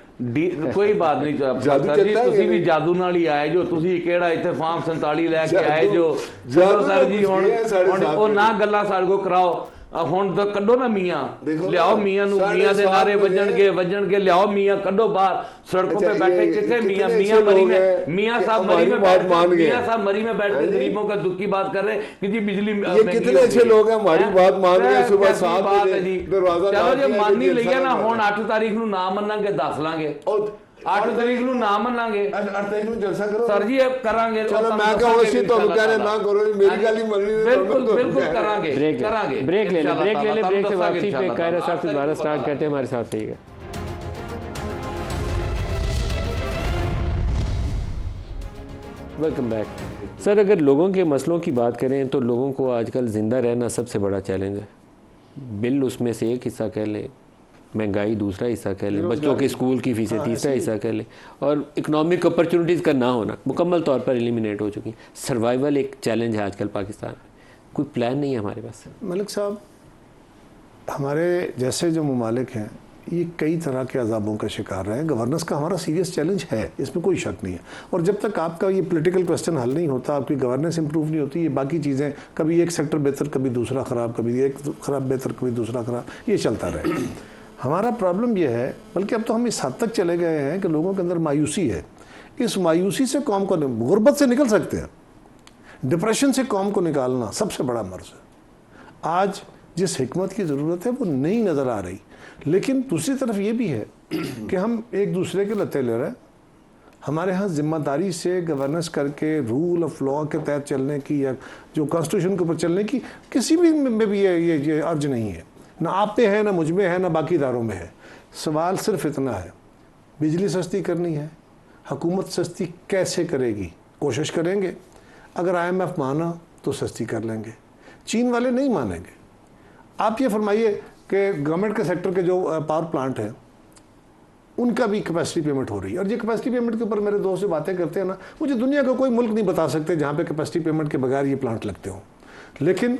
कोई बात नहीं जादू सर जी, चलता है ਤੁਸੀਂ कि भी नहीं? जादू ਨਾਲ ਹੀ ਆਏ ਜੋ ਤੁਸੀਂ ਕਿਹੜਾ ਇੱਥੇ ਫਾਰਮ 47 ਲੈ ਕੇ ਆਏ ਜੋ ਜਾਦੂ ਸਰ ਜੀ ਹੁਣ ਇਹ ਸਾਡੇ ਹੁਣ ਸਾਥ ਉਹ ਨੇ। ਨਾ ਗੱਲਾਂ ਸਾਡੇ ਕੋ ਕਰਾਓ। ਹੁਣ ਤਾਂ ਕੱਢੋ ਨਾ ਮੀਆਂ, ਦੇਖੋ ਲਿਆਓ ਨਾ, ਮੀਆਂ ਨੂੰ, ਸਾਡੇ ਮੀਆਂ ਦੇ ਸਾਥ ਨਾਰੇ ਨੇ। ਵੱਜਣਗੇ ਲਿਆਓ ਮੀਆਂ, ਕੱਢੋ बाहर सड़कों पे अच्छा, बैठे ये कितने मियाँ कितने मियाँ ऐसे मरी लोग में हैं मियाँ कि साहब मरी हमारी में बात बैठ मान गए। मियाँ साहब मरी में बैठ के हाँ जी। गरीबों का दुख की बात कर रहे हैं कि जी बिजली ये महंगी कितने हो अच्छे गई। लोग हैं, हमारी हैं? बात मान रहे हैं, सुबह कैसी 7 बात बजे है जी। दरवाजा चलो डाल जे दिया मान कि ही लिया ना, जलसा ਹੁਣ 8 ਤਾਰੀਖ ਨੂੰ ਨਾ ਮੰਨਾਂਗੇ, ਦੱਸ ਲਾਂਗੇ। और 8 ਤਰੀਕ ਨੂੰ ਨਾ ਮੰਨਾਂਗੇ अर्थात जलसा करो ਸਰ ਜੀ, ਇਹ ਕਰਾਂਗੇ। चलो ਤੁਹਾਨੂੰ मैं ਦੱਸਾਂਗੇ कहूँ ਵੀ ਤੁਹਾਨੂੰ ਕਹਿ ਰਹੇ इंशाल्लाह ना करो, मेरी गल ही मननी नहीं, बिल्कुल तो बिल्कुल कह रहे हैं। करांगे ब्रेक करांगे ब्रेक ले ले ब्रेक ले ले, ब्रेक से वापसी पे इंशाल्लाह कायरा ताला। साहब से दोबारा स्टार्ट करते हैं, हमारे साथ रहिएगा। Welcome back. सर, अगर लोगों के मसलों की बात करें तो लोगों को आजकल ज़िंदा रहना सबसे बड़ा चैलेंज है। बिल उसमें से एक हिस्सा कह लें, महंगाई दूसरा हिस्सा कह लें, बच्चों के स्कूल की फीसें तीसरा हिस्सा कह लें, और इकोनॉमिक अपॉर्चुनिटीज़ का ना होना मुकम्मल तौर पर एलिमिनेट हो चुकी। सर्वाइवल एक चैलेंज है आजकल पाकिस्तान में। कोई प्लान नहीं है हमारे पास। मलिक साहब, हमारे जैसे जो ममालिक हैं ये कई तरह के अजाबों का शिकार रहे हैं। गवर्नेंस का हमारा सीरियस चैलेंज है, इसमें कोई शक नहीं है। और जब तक आपका ये पॉलिटिकल क्वेश्चन हल नहीं होता, आपकी गवर्नेंस इंप्रूव नहीं होती, ये बाकी चीज़ें कभी एक सेक्टर बेहतर, कभी दूसरा ख़राब, कभी एक ख़राब बेहतर, कभी दूसरा ख़राब, ये चलता रहे। हमारा प्रॉब्लम ये है, बल्कि अब तो हम इस हद तक चले गए हैं कि लोगों के अंदर मायूसी है। इस मायूसी से कौम को, गुर्बत से निकल सकते हैं, डिप्रेशन से कौम को निकालना सबसे बड़ा मर्ज है। आज जिस हिकमत की ज़रूरत है वो नहीं नज़र आ रही। लेकिन दूसरी तरफ ये भी है कि हम एक दूसरे के लते ले रहे हैं। हमारे यहाँ ज़िम्मेदारी से गवर्नेंस करके रूल ऑफ लॉ के तहत चलने की या जो कॉन्स्टिट्यूशन के ऊपर चलने की किसी भी में भी ये अर्ज नहीं है। ना आप पे है, ना मुझ में है, ना बाकी इदारों में है। सवाल सिर्फ इतना है, बिजली सस्ती करनी है, हुकूमत सस्ती कैसे करेगी? कोशिश करेंगे, अगर IMF माना तो सस्ती कर लेंगे। चीन वाले नहीं मानेंगे। आप ये फरमाइए कि गवर्नमेंट के सेक्टर के जो पावर प्लांट हैं उनका भी कैपेसिटी पेमेंट हो रही है, और ये कैपेसिटी पेमेंट के ऊपर मेरे दोस्त जो बातें करते हैं ना, मुझे दुनिया का कोई मुल्क नहीं बता सकते जहाँ पे कैपेसिटी पेमेंट के बगैर ये प्लांट लगते हों। लेकिन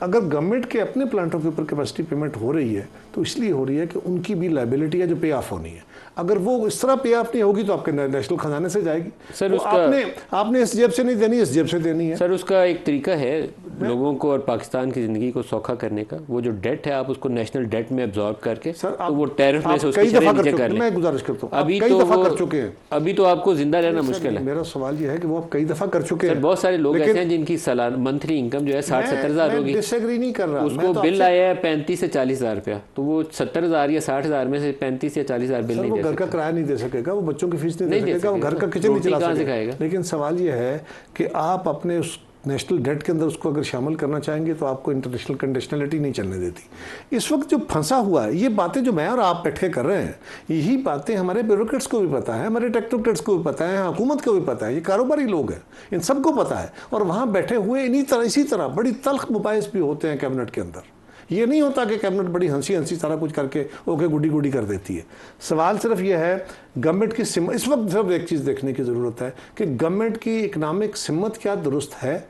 अगर गवर्नमेंट के अपने प्लांटों के ऊपर कैपेसिटी पेमेंट हो रही है तो इसलिए हो रही है कि उनकी भी लायबिलिटी है जो पे ऑफ होनी है। अगर वो इस तरह पे ऑफ नहीं होगी तो आपके नेशनल खजाने से जाएगी। सर, तो उसका आपने इस जेब से नहीं देनी, इस जेब से देनी है। सर उसका एक तरीका है लोगों को और पाकिस्तान की ज़िंदगी को सौखा करने का, वो जो डेट है आप उसको नेशनल डेट में एब्जॉर्ब करके तो वो टैरिफ में से उसकी शरह नीचे कर लें। मैं गुजारिश करता हूँ, अभी कई तो दफ़ा वो कर चुके हैं। अभी तो आपको जिंदा रहना मुश्किल है। मेरा सवाल ये है कि वो आप कई दफ़ा कर चुके सर हैं। बहुत सारे लोग ऐसे हैं जिनकी मंथली इनकम जो है 60-70 हज़ार होगी, डिसएग्री नहीं कर रहा, उसको बिल आया है 35 से 40 हज़ार रुपया, तो वो 70,000 या 60,000 में से 35 या 40 हज़ार बिल नहीं वो दे घर का सकता। किराया नहीं दे सकेगा, वो बच्चों की फीस नहीं दे सकेगा, वो घर का किचन नहीं रोटी चला कहाँ से सकेगा। खाएगा? लेकिन सवाल ये है कि आप अपने उस नेशनल डेट के अंदर उसको अगर शामिल करना चाहेंगे तो आपको इंटरनेशनल कंडीशनलिटी नहीं चलने देती। इस वक्त जो फंसा हुआ है, ये बातें जो मैं और आप बैठ के कर रहे हैं, यही बातें हमारे ब्यूरोक्रेट्स को भी पता है, हमारे टेक्नोक्रेट्स को भी पता है, हुकूमत को भी पता है, ये कारोबारी लोग हैं, इन सबको पता है। और वहाँ बैठे हुए इसी तरह बड़ी तल्ख मुबाहिस भी होते हैं कैबिनेट के अंदर। ये नहीं होता कि कैबिनेट बड़ी हंसी सारा कुछ करके ओके गुडी गुडी कर देती है। सवाल सिर्फ ये है गवर्नमेंट की इस वक्त सिर्फ एक चीज़ देखने की ज़रूरत है कि गवर्नमेंट की इकनॉमिक सिमत क्या दुरुस्त है,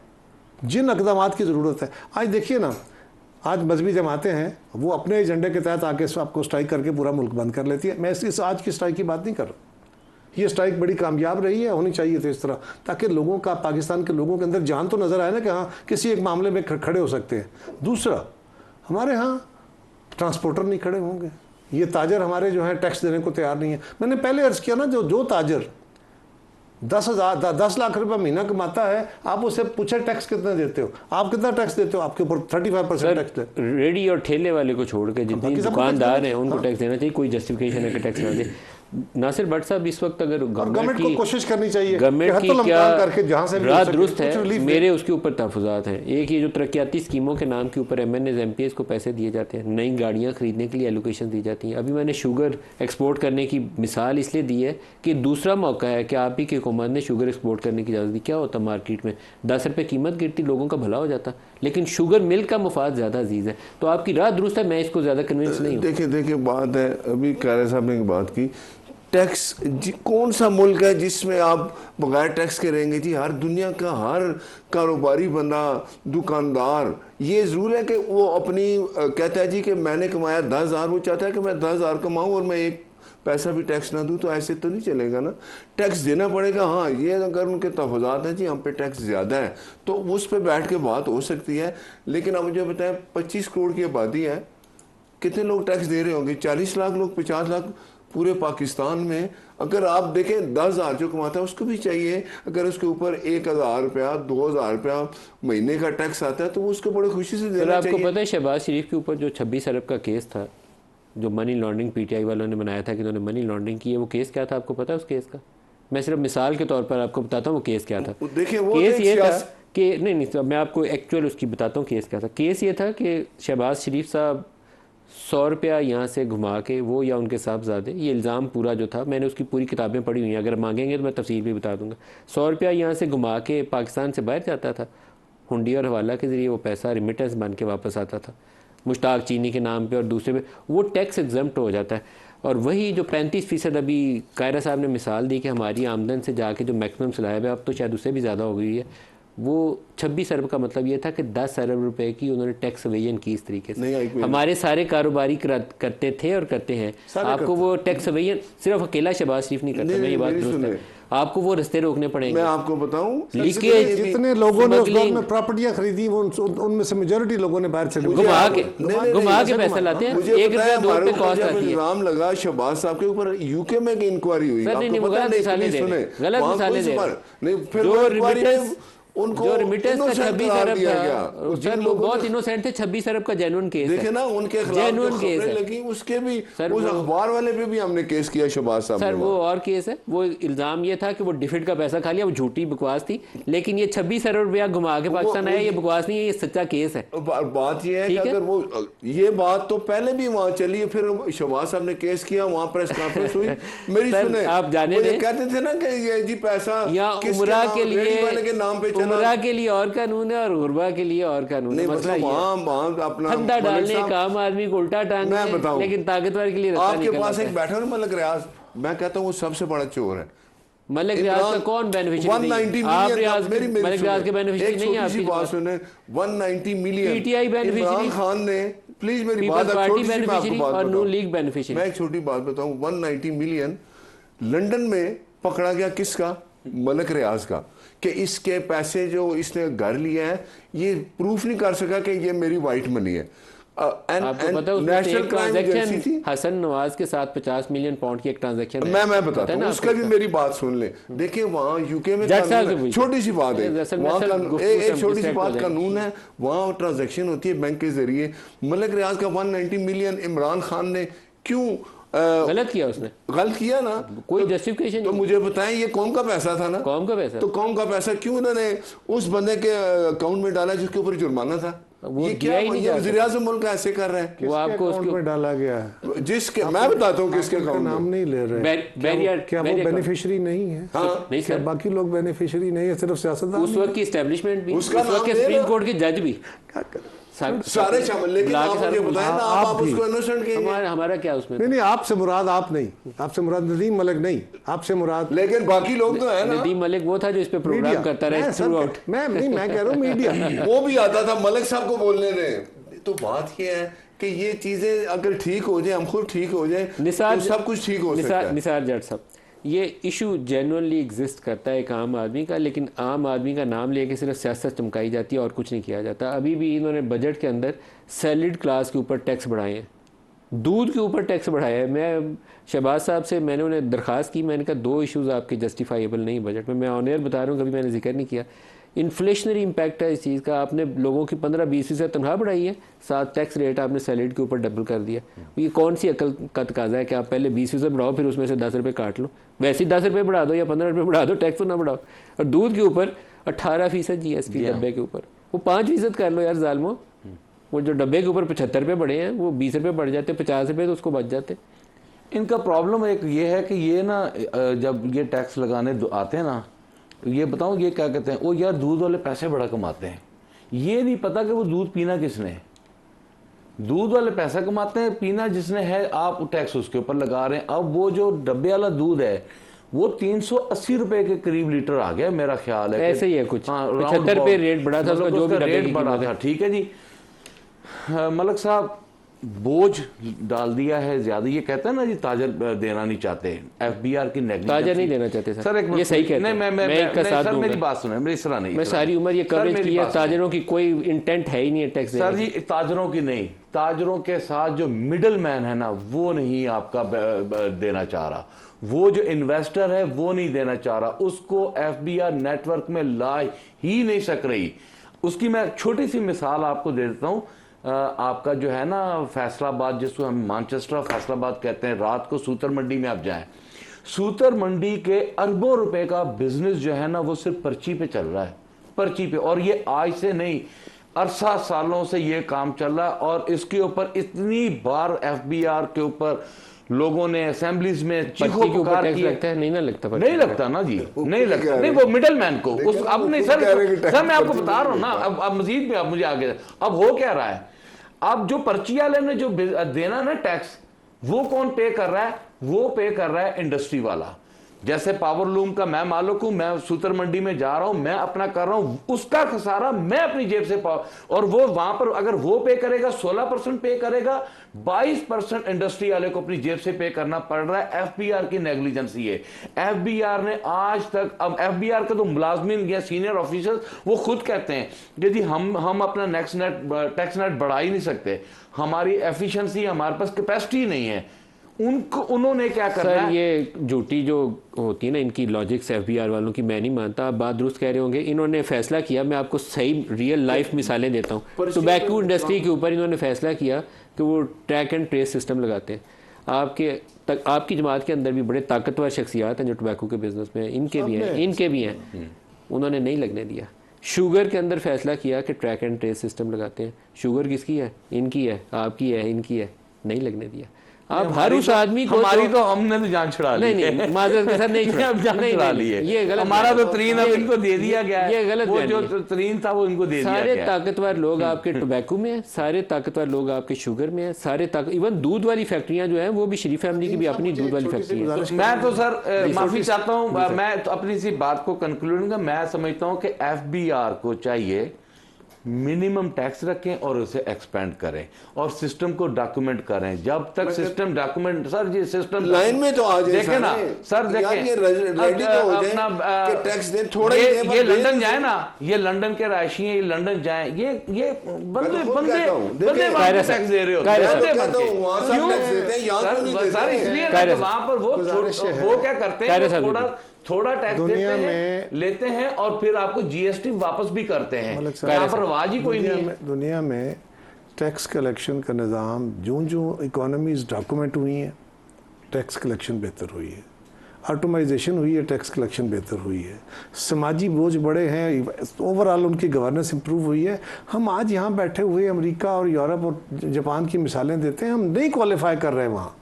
जिन इक़दामात की ज़रूरत है। आज देखिए ना, आज मजहबी जमातें हैं, वो अपने एजेंडे के तहत आके आपको स्ट्राइक करके पूरा मुल्क बंद कर लेती है। मैं इस आज की स्ट्राइक की बात नहीं कर रहा, ये स्ट्राइक बड़ी कामयाब रही है, होनी चाहिए थी इस तरह, ताकि लोगों का, पाकिस्तान के लोगों के अंदर जान तो नज़र आए ना कि हाँ किसी एक मामले में खड़े हो सकते हैं। दूसरा, हमारे यहाँ ट्रांसपोर्टर नहीं खड़े होंगे, ये ताजर हमारे जो हैं टैक्स देने को तैयार नहीं है। मैंने पहले अर्ज़ किया ना, जो ताजर 10 लाख रुपए महीना कमाता है, आप उससे पूछे टैक्स कितना देते हो, आप कितना टैक्स देते हो, आपके ऊपर 35% टैक्स दे। रेडी और ठेले वाले को छोड़ के जितने दुकानदार हैं उनको टैक्स देना चाहिए, कोई जस्टिफिकेशन है कि टैक्स ना दे। नासिर भट्ट साहब, इस वक्त अगर गवर्नमेंट को कोशिश करनी चाहिए, गवर्नमेंट की क्या रात दुरुस्त है, मेरे मेरे उसके ऊपर तहफ़्फ़ुज़ात हैं। एक ये जो तरक्याती स्कीमों के नाम के ऊपर MNAs MPs को पैसे दिए जाते हैं, नई गाड़ियाँ खरीदने के लिए एलोकेशन दी जाती हैं। अभी मैंने शुगर एक्सपोर्ट करने की मिसाल इसलिए दी है कि दूसरा मौका है कि आप ही की हुकूमत ने शुगर एक्सपोर्ट करने की इजाज़त दी। क्या होता मार्केट में 10 रुपये कीमत गिरती, लोगों का भला हो जाता, लेकिन शुगर मिल का मुफाद ज़्यादा अजीज़ है। तो आपकी रात दुरुस्त है, मैं इसको ज़्यादा कन्विंस नहीं हूँ। देखिए बात है, अभी कायरा साहब ने बात की टैक्स, कौन सा मुल्क है जिसमें आप बगैर टैक्स के रहेंगे जी? हर दुनिया का हर कारोबारी बंदा, दुकानदार, ये ज़रूर है कि वो अपनी कहता है जी कि मैंने कमाया 10,000, वो चाहता है कि मैं 10,000 कमाऊँ और मैं एक पैसा भी टैक्स ना दूँ, तो ऐसे तो नहीं चलेगा ना, टैक्स देना पड़ेगा। हाँ, ये अगर उनके तहफ़्फ़ुज़ात हैं जी हम पे टैक्स ज़्यादा है तो उस पर बैठ के बात हो सकती है। लेकिन अब मुझे बताएं 25 करोड़ की आबादी है, कितने लोग टैक्स दे रहे होंगे? 40 लाख लोग, 50 लाख पूरे पाकिस्तान में। अगर आप देखें 10,000 जो कमाता है उसको भी चाहिए, अगर उसके ऊपर 1,000 रुपया 2,000 रुपया महीने का टैक्स आता है तो वो उसको बड़ी खुशी से देना चाहिए। आपको पता है शहबाज शरीफ के ऊपर जो 26 अरब का केस था, जो मनी लॉन्ड्रिंग PTI वालों ने बनाया था कि उन्होंने मनी लॉन्ड्रिंग की है, वो केस क्या था आपको पता है? उस केस का मैं सिर्फ मिसाल के तौर पर आपको बताता हूँ वो केस क्या था। देखिए वो केस ये था कि नहीं, मैं आपको एक्चुअल उसकी बताता हूँ केस क्या था। केस ये था कि शहबाज शरीफ साहब 100 रुपया यहाँ से घुमा के, वो या उनके साहबजादे, ये इल्ज़ाम पूरा जो था, मैंने उसकी पूरी किताबें पढ़ी हुई हैं, अगर मांगेंगे तो मैं तफसील भी बता दूंगा। 100 रुपया यहाँ से घुमा के पाकिस्तान से बाहर जाता था, हुंडी और हवाला के ज़रिए वो पैसा रिमिटेंस बन के वापस आता था, मुश्ताक चीनी के नाम पे और दूसरे पे, वो टैक्स एग्जम्प्ट हो जाता है। और वही जो 35% अभी कायरा साहब ने मिसाल दी कि हमारी आमदन से जाके जो मैक्सिमम स्लैब है, अब तो शायद उससे भी ज़्यादा हो गई है, वो 26 अरब का मतलब ये था कि 10 अरब रुपए की उन्होंने टैक्स एवेजन की इस तरीके से। हमारे सारे कारोबारी करते थे और करते हैं। आपको वो टैक्स एवेजन सिर्फ अकेला शहबाज शरीफ नहीं करता, मैं ये बात दुरुस्त है, आपको वो रास्ते रोकने पड़ेंगे। मैं आपको बताऊं, लीकेज, जितने लोगों ने उस दौर में प्रॉपर्टियां खरीदी वो उनमें से मेजॉरिटी लोगों ने बाहर चले घुमा के पैसा लाते हैं। 1 रुपया 2 रुपये कॉस्ट आती है। इल्जाम लगा शहबाज साहब के ऊपर, यूके में की इंक्वायरी हुई, गलत मिसालें दे नहीं, फिर उनको जो रिमिटेंस का 26 अरब था, सर लोग बहुत इनोसेंट थे, 26 अरब का जेन्युइन केस देखे ना, उनके खिलाफ खबरें लगी, उसके भी उस अखबार वाले पे भी हमने केस किया शहबाज साहब। सर वो और केस है, वो इल्जाम ये था कि वो डिफिड का पैसा खा लिया, वो झूठी बकवास थी। लेकिन ये 26 अरब रुपया घुमा के पाकिस्तान आया, ये बकवास नहीं है, ये सच्चा केस है। बात ये है कि अगर वो ये बात तो पहले भी वहाँ चली है, फिर शहबाज साहब ने केस किया, वहाँ प्रेस कॉन्फ्रेंस हुई, मेरी सुने, आप जाने कहते थे ना कि ये जी पैसा या उमरा के लिए नाम पे उमरा के लिए और कानून है और गुरबा के लिए और कानून है। नहीं मसला मतलब ये है। वहाँ अपना फंदा डालने मलिक साहब, एक आम आदमी को उल्टा टांग मैं बताऊं, लेकिन ताकतवर के लिए रास्ता आपके निकल पास आता एक है। बैठा ना मलिक रियाज, मैं कहता हूँ वो सबसे बड़ा चोर है। मलिक रियाज का कौन बेनिफिशियरी? 190 आप मिलियन रियाज मेरी मलिक रियाज के बेनिफिशियरी नहीं है छोटी सी आपकी बात बात। सुने, 190 million PTI beneficiary, Imran Khan ने, प्लीज मेरी पीपल्स बात, पार्टी छोटी सी मैं आपको बेनिफिशियरी बात और बताऊं। नून लीग बेनिफिशियरी। मैं एक छोटी बात बताऊं, 190 मिलियन लंदन में पकड़ा गया किसका? मलिक रियाज का, कि इसके पैसे जो इसने घर लिए हैं ये प्रूफ नहीं कर सका कि ये मेरी वाइट मनी है। आपको पता है उसमें नेशनल एक क्राइम एजेंसी थी। ट्रांजैक्शन हसन नवाज के साथ 50 मिलियन पाउंड की एक ट्रांजैक्शन मैं बताता हूँ उसका भी, मेरी बात सुन ले। देखिए वहाँ यूके में छोटी सी बात है, वहाँ एक छोटी सी बात कानून है, वहाँ ट्रांजैक्शन होती है बैंक के जरिए। मलिक रियाज का 190 मिलियन इमरान खान ने क्यों गलत किया? उसने गलत किया ना, कोई जस्टिफिकेशन तो मुझे बताएं ये कौन का पैसा था ना? कौम का पैसा। तो कौम का पैसा क्यों उन्होंने उस बंदे के अकाउंट में डाला जिसके ऊपर जुर्माना था? वो ये दिया क्या ही नहीं जा वज़ीर आज़म मुल्क ऐसे कर रहे हैं? वो आपको अकाउंट में डाला गया है जिसके मैं बताता हूँ किसके उसका अकाउंट नाम में। नहीं ले रहे। क्या वो बेनिफिशियरी नहीं है? हाँ नहीं क्या सर, बाकी लोग बेनिफिशियरी नहीं है, सिर्फ सियासतदान? उस वक्त की एस्टेब्लिशमेंट भी, उसका उस वक्त नाम के ले सुप्रीम लो। कोर्ट के जज भी सारे शामिल, लेकिन बुला के आप सारे मुझे बताएं ना, आप भी। उसको इनोसेंट कहेंगे। हमारा क्या उसमें? नहीं, आपसे मुराद आप नहीं, आपसे मुराद नदीम मलिक नहीं, आपसे मुराद लेकिन बाकी लोग तो है ना। नदीम मलिक वो था जो इस पे मीडिया। प्रोग्राम करता रहा थ्रू आउट। मैं कह रहा हूँ मीडिया। वो भी आता था, मलिक साहब को बोलने दें। तो बात ये है कि ये चीजें अगर ठीक हो जाए, हम खुद ठीक हो जाए, तो सब कुछ ठीक हो सकता है। निसार जट साहब, ये इशू जेन्युइनली एग्जिस्ट करता है एक आम आदमी का, लेकिन आम आदमी का नाम लेके सिर्फ सियासत चमकाई जाती है और कुछ नहीं किया जाता। अभी भी इन्होंने बजट के अंदर सैलरीड क्लास के ऊपर टैक्स बढ़ाए हैं, दूध के ऊपर टैक्स बढ़ाया है। मैं शहबाज साहब से मैंने उन्हें दरख्वास्त की, मैंने कहा 2 इश्यूज़ आपके जस्टिफाइबल नहीं बजट में। मैं ऑन एयर बता रहा हूँ, कभी मैंने जिक्र नहीं किया। इन्फ्लेशनरी इम्पैक्ट है इस चीज़ का। आपने लोगों की 15-20% तनख्वाह बढ़ाई है, साथ टैक्स रेट आपने सैलरी के ऊपर डबल कर दिया। ये कौन सी अकल का तकाजा है कि आप पहले 20% बढ़ाओ फिर उसमें से 10 रुपये काट लो? वैसे ही 10 रुपये बढ़ा दो या 15 रुपये बढ़ा दो, टैक्स तो ना बढ़ाओ। और दूध के ऊपर 18% GST डब्बे के ऊपर, वो 5% कर लो यार जालमो। वो जो डब्बे के ऊपर 75 रुपये बढ़े हैं वो 20 रुपये बढ़ जाते, 50 रुपये तो उसको बच जाते। इनका प्रॉब्लम एक ये है कि ये ना जब ये टैक्स लगाने आते हैं ना, ये बताऊं ये क्या कहते हैं, वो यार दूध वाले पैसे बड़ा कमाते हैं। ये नहीं पता कि वो दूध पीना किसने है। दूध वाले पैसा कमाते हैं, पीना जिसने है आप टैक्स उसके ऊपर लगा रहे हैं। अब वो जो डब्बे वाला दूध है वो 380 रुपए के करीब लीटर आ गया, मेरा ख्याल है ऐसे ही है कुछ। हाँ, 75 पे रेट बढ़ा था उसका, जो भी डब्बे रेट की बढ़ा था। ठीक है जी, मलिक साहब बोझ डाल दिया है ज्यादा। ये कहते हैं ना जी ताजर देना नहीं चाहते, FBI की नेगलिजेंस। ताजर नहीं देना चाहते सर, एक ये सही कहते नहीं, हैं। मैं एक का साथ सर दूंगा। मेरी बात सुने, मेरी इस तरह नहीं, मैं सारी उम्र ये कवरेज की है, ताजरों की कोई इंटेंट है ही नहीं है टैक्स देने सर जी। ताजरों की नहीं, ताजरों के साथ जो मिडल मैन है ना वो नहीं आपका देना चाह रहा, वो जो इन्वेस्टर है वो नहीं देना चाह रहा, उसको FBI नेटवर्क में ला ही नहीं सक रही। उसकी मैं छोटी सी मिसाल आपको दे देता हूँ। आपका जो है ना फैसलाबाद, जिसको हम मैनचेस्टर फैसलाबाद कहते हैं, रात को सूतर मंडी में आप जाएं, सूतर मंडी के अरबों रुपए का बिजनेस जो है ना वो सिर्फ पर्ची पे चल रहा है, पर्ची पे। और ये आज से नहीं, अरसा सालों से ये काम चल रहा है। और इसके ऊपर इतनी बार FBR के ऊपर लोगों ने असेंबलीज में चीखो पुकार की। लगता है नहीं ना लगता, नहीं लगता ना जी, नहीं लगता। नहीं, वो मिडल मैन को उस अब नहीं सर मैं आपको बता रहा हूं ना। अब मजीद में आप मुझे आगे, अब हो क्या रहा है, अब जो पर्ची वाले ने जो देना ना टैक्स, वो कौन पे कर रहा है? वो पे कर रहा है इंडस्ट्री वाला। जैसे पावर लूम का मैं मालिक हूं, मैं सूतर मंडी में जा रहा हूं, मैं अपना कर रहा हूं, उसका खसारा मैं अपनी जेब से और वो वहां पर अगर वो पे करेगा 16% पे करेगा, 22% इंडस्ट्री वाले को अपनी जेब से पे करना पड़ रहा है। FBR की नेग्लिजेंसी है। FBR ने आज तक, अब FBR के तो मुलाजमीन या सीनियर ऑफिसर्स वो खुद कहते हैं कि जी हम अपना टैक्स नेट बढ़ा ही नहीं सकते, हमारी एफिशिएंसी, हमारे पास कैपेसिटी नहीं है। उन्होंने क्या करना सर है? ये झूठी जो होती है ना इनकी लॉजिक्स FBR वालों की, मैं नहीं मानता। आप बात दुरुस्त कह रहे होंगे। इन्होंने फैसला किया, मैं आपको सही रियल लाइफ मिसालें देता हूँ। टोबैको इंडस्ट्री के ऊपर इन्होंने फैसला किया कि वो ट्रैक एंड ट्रेस सिस्टम लगाते हैं। आपकी जमात के अंदर भी बड़े ताकतवर शख्सियात हैं जो टोबैको के बिजनेस में हैं, इनके भी हैं, उन्होंने नहीं लगने दिया। शुगर के अंदर फैसला किया कि ट्रैक एंड ट्रेस सिस्टम लगाते हैं। शुगर किसकी है? इनकी है, आपकी है, इनकी है, नहीं लगने दिया। आप हर उस आदमी को हमारी तो हमने तो जान छुड़ा ली नहीं नहीं माजरत के साथ नहीं छुड़ा, अब जान छुड़ा ली है, ये गलत हमारा बयान तो है। तरीन अब इनको दे दिया गया है, ये गलत वो बयान जो है। तरीन था वो इनको दे दिया सारे गया है। ताकतवर लोग आपके टोबैको में है, सारे ताकतवर लोग आपके शुगर में है, सारे इवन दूध वाली फैक्ट्रियां जो हैं वो भी शरीफ फैमिली की भी अपनी दूध वाली फैक्ट्री है। मैं तो सर माफी चाहता हूं, मैं तो अपनी सी बात को कंक्लूड करूंगा। मैं समझता हूं कि एफबीआर को चाहिए मिनिमम टैक्स रखें और उसे एक्सपेंड करें और सिस्टम को डॉक्यूमेंट करें। जब तक सिस्टम डॉक्यूमेंट, सर ये सिस्टम लाइन में तो आ जाए देखें ना सर, देखें ये रेडी तो हो जाए कि टैक्स दे थोड़ा ये लंदन जाए ना, ये लंदन के राशि हैं, ये लंदन जाए, ये बंदे टैक्स दे रहे होते हैं सर, इसलिए वहां पर वो क्या करते हैं, थोड़ा टैक्स देते हैं, लेते हैं और फिर आपको जीएसटी वापस भी करते हैं। यहाँ पर रवाज ही कोई नहीं है। दुनिया में टैक्स कलेक्शन का निज़ाम जो इकोनॉमीज डॉक्यूमेंट हुई हैं, टैक्स कलेक्शन बेहतर हुई है, ऑटोमाइजेशन हुई है, टैक्स कलेक्शन बेहतर हुई है, समाजी बोझ बड़े हैं, ओवरऑल उनकी गवर्नेंस इंप्रूव हुई है। हम आज यहाँ बैठे हुए अमेरिका और यूरोप और जापान की मिसालें देते हैं, हम नहीं क्वालिफाई कर रहे हैं वहाँ।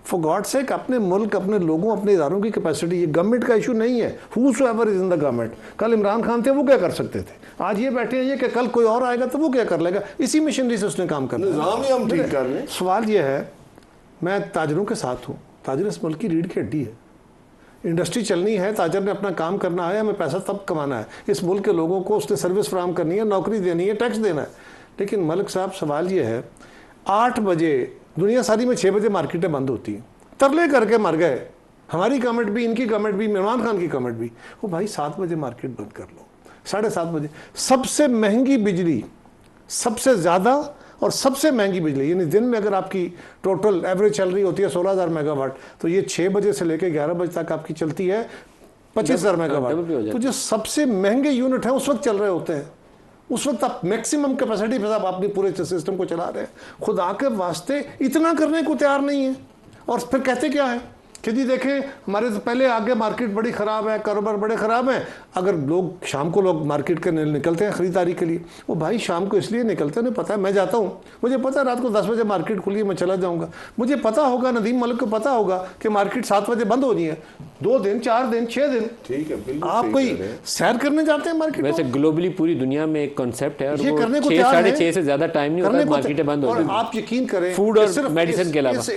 फॉर गॉड सेक अपने मुल्क, अपने लोगों, अपने इदारों की कैपेसिटी, ये गवर्नमेंट का इशू नहीं है। Whosoever is in the government. कल इमरान खान थे, वो क्या कर सकते थे? आज ये बैठे हैं ये कि कल कोई और आएगा तो वो क्या कर लेगा? इसी मशीनरी से उसने काम करना निज़ाम ही हम ठीक कर रहे हैं। सवाल ये है, मैं ताजरों के साथ हूँ, ताजर इस मुल्क की रीढ़ की हड्डी है। इंडस्ट्री चलनी है, ताजर ने अपना काम करना है, हमें पैसा तब कमाना है, इस मुल्क के लोगों को उसने सर्विस फराहम करनी है, नौकरी देनी है, टैक्स देना है। लेकिन मलिक साहब सवाल ये है, 8 बजे दुनिया सारी में 6 बजे मार्केटें बंद होती हैं, तरले करके मर गए, हमारी गवर्नमेंट भी, इनकी गवर्नमेंट भी, इमरान खान की गवर्नमेंट भी। वो भाई 7 बजे मार्केट बंद कर लो, 7:30 बजे। सबसे महंगी बिजली, सबसे ज़्यादा और सबसे महंगी बिजली, यानी दिन में अगर आपकी टोटल एवरेज चल रही होती है 16,000 मेगावाट, तो ये 6 बजे से लेकर 11 बजे तक आपकी चलती है 25,000 मेगावाट। तो जो सबसे महंगे यूनिट हैं उस वक्त चल रहे होते हैं, उस वक्त आप मैक्सिमम कैपेसिटी पे आप अपने पूरे सिस्टम को चला रहे हैं। खुदा के वास्ते इतना करने को तैयार नहीं है। और फिर कहते क्या है कि जी देखें हमारे तो पहले आगे मार्केट बड़ी ख़राब है, कारोबार बड़े ख़राब हैं। अगर लोग शाम को लोग मार्केट के निकलते हैं ख़रीदारी के लिए, वो भाई शाम को इसलिए निकलते हैं, उन्हें पता है मैं जाता हूँ, मुझे पता है रात को 10 बजे मार्केट खुली है, मैं चला जाऊँगा। मुझे पता होगा, नदीम मलिक को पता होगा कि मार्केट 7 बजे बंद हो रही है। 2 दिन, 4 दिन, 6 दिन, ठीक है, बिल्कुल आप कोई सैर करने जाते हैं मार्केट? वैसे ग्लोबली पूरी दुनिया में एक कॉन्सेप्ट है और ये वो करने को 6 तैयार साढ़े है। 6 से ज़्यादा टाइम नहीं होता, मार्केटें बंद हो और आप यकीन करें, फूड और सिर्फ मेडिसिन के अलावा इस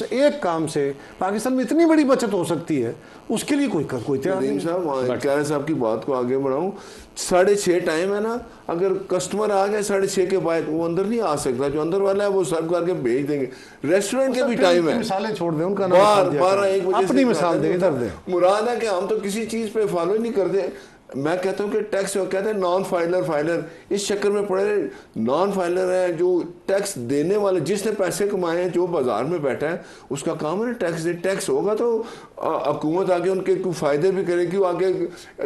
एक काम से पाकिस्तान में इतनी बड़ी बचत हो सकती है, उसके लिए कोई तैयार नहीं। साहब क्या साहब की बात को आगे बढ़ाऊं, 6:30 टाइम है ना, अगर कस्टमर आ गया 6:30 के बाद वो अंदर नहीं आ सकता, जो अंदर वाला है वो सर्व करके भेज देंगे। रेस्टोरेंट के भी टाइम है, मिसालें छोड़ दें, उनका 12-1 बजे अपनी मिसाल दें, इधर दें। मुराद है कि हम तो किसी चीज पे फॉलो ही नहीं करते। मैं कहता हूँ कि टैक्स कहते हैं नॉन फाइलर, इस चक्कर में पड़े। नॉन फाइलर है जो टैक्स देने वाले, जिसने पैसे कमाए हैं, जो बाजार में बैठा है, उसका काम है ना टैक्स दे। टैक्स होगा तो हुकूमत आगे उनके कुछ फायदे भी करेगी, वो आगे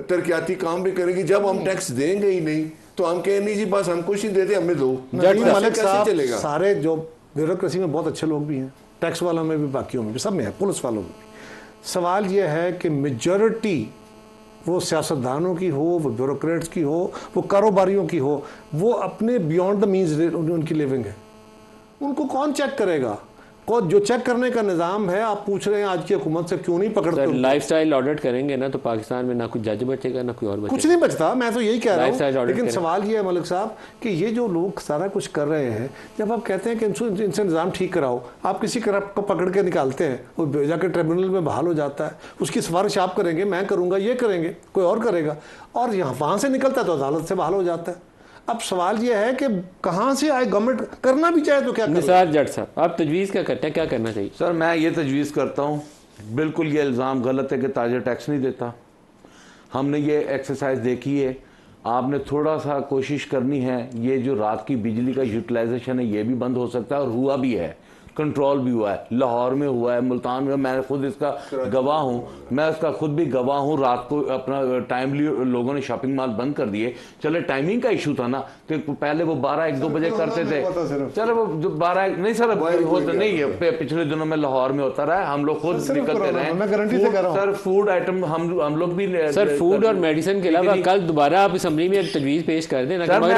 तरक्याती काम भी करेगी। जब हम टैक्स देंगे ही नहीं तो हम कहें नहीं जी बस हम कुछ ही देते, हमें दो। मलिक साहब चलेगा? सारे जो ब्यूरोक्रेसी में बहुत अच्छे लोग भी हैं, टैक्स वालों में भी, बाकियों में भी, सब में है, पुलिस वालों में भी। सवाल यह है कि मेजॉरिटी, वो सियासतदानों की हो, वो ब्यूरोक्रेट्स की हो, वो कारोबारियों की हो, वो अपने बियॉन्ड द मीन्स उनकी लिविंग है। उनको कौन चेक करेगा? जो चेक करने का निज़ाम है, आप पूछ रहे हैं आज की हुकूमत से क्यों नहीं पकड़ते? लाइफस्टाइल ऑडिट करेंगे ना तो पाकिस्तान में ना कुछ जज बचेगा ना कोई और बचेगा, कुछ नहीं बचता। मैं तो यही कह रहा Lifestyle हूँ। audit लेकिन करें। सवाल ये है मलिक साहब कि ये जो लोग सारा कुछ कर रहे हैं, जब आप कहते हैं कि इनसे निज़ाम ठीक कराओ, आप किसी को पकड़ के निकालते हैं, वो जाकर ट्रिब्यूनल में बहाल हो जाता है, उसकी सिफारिश आप करेंगे, मैं करूँगा, ये करेंगे, कोई और करेगा, और यहाँ वहाँ से निकलता है तो अदालत से बहाल हो जाता है। अब सवाल ये है कि कहाँ से आए, गवर्नमेंट करना भी चाहे तो क्या करे? निसार जट साहब, आप तजवीज़ क्या करते हैं, क्या करना चाहिए? सर मैं ये तजवीज़ करता हूँ, बिल्कुल ये इल्ज़ाम गलत है कि ताजर टैक्स नहीं देता। हमने ये एक्सरसाइज देखी है, आपने थोड़ा सा कोशिश करनी है। ये जो रात की बिजली का यूटिलाइजेशन है ये भी बंद हो सकता है, और हुआ भी है, कंट्रोल भी हुआ है, लाहौर में हुआ है, मुल्तान में, मैं खुद इसका गवाह हूँ, मैं इसका खुद भी गवाह हूँ। रात को अपना टाइमली लोगों ने शॉपिंग मॉल बंद कर दिए। चले टाइमिंग का इशू था ना कि पहले वो 12-1-2 बजे करते थे, चले वो 12 नहीं सर होता नहीं है, पिछले दिनों में लाहौर में होता रहा है, हम लोग खुद निकलते रहे। सर फूड आइटम हम लोग भी, सर फूड और मेडिसिन के अलावा कल दोबारा आप असम्बली में एक तजवीज़ पेश कर देना, मलिक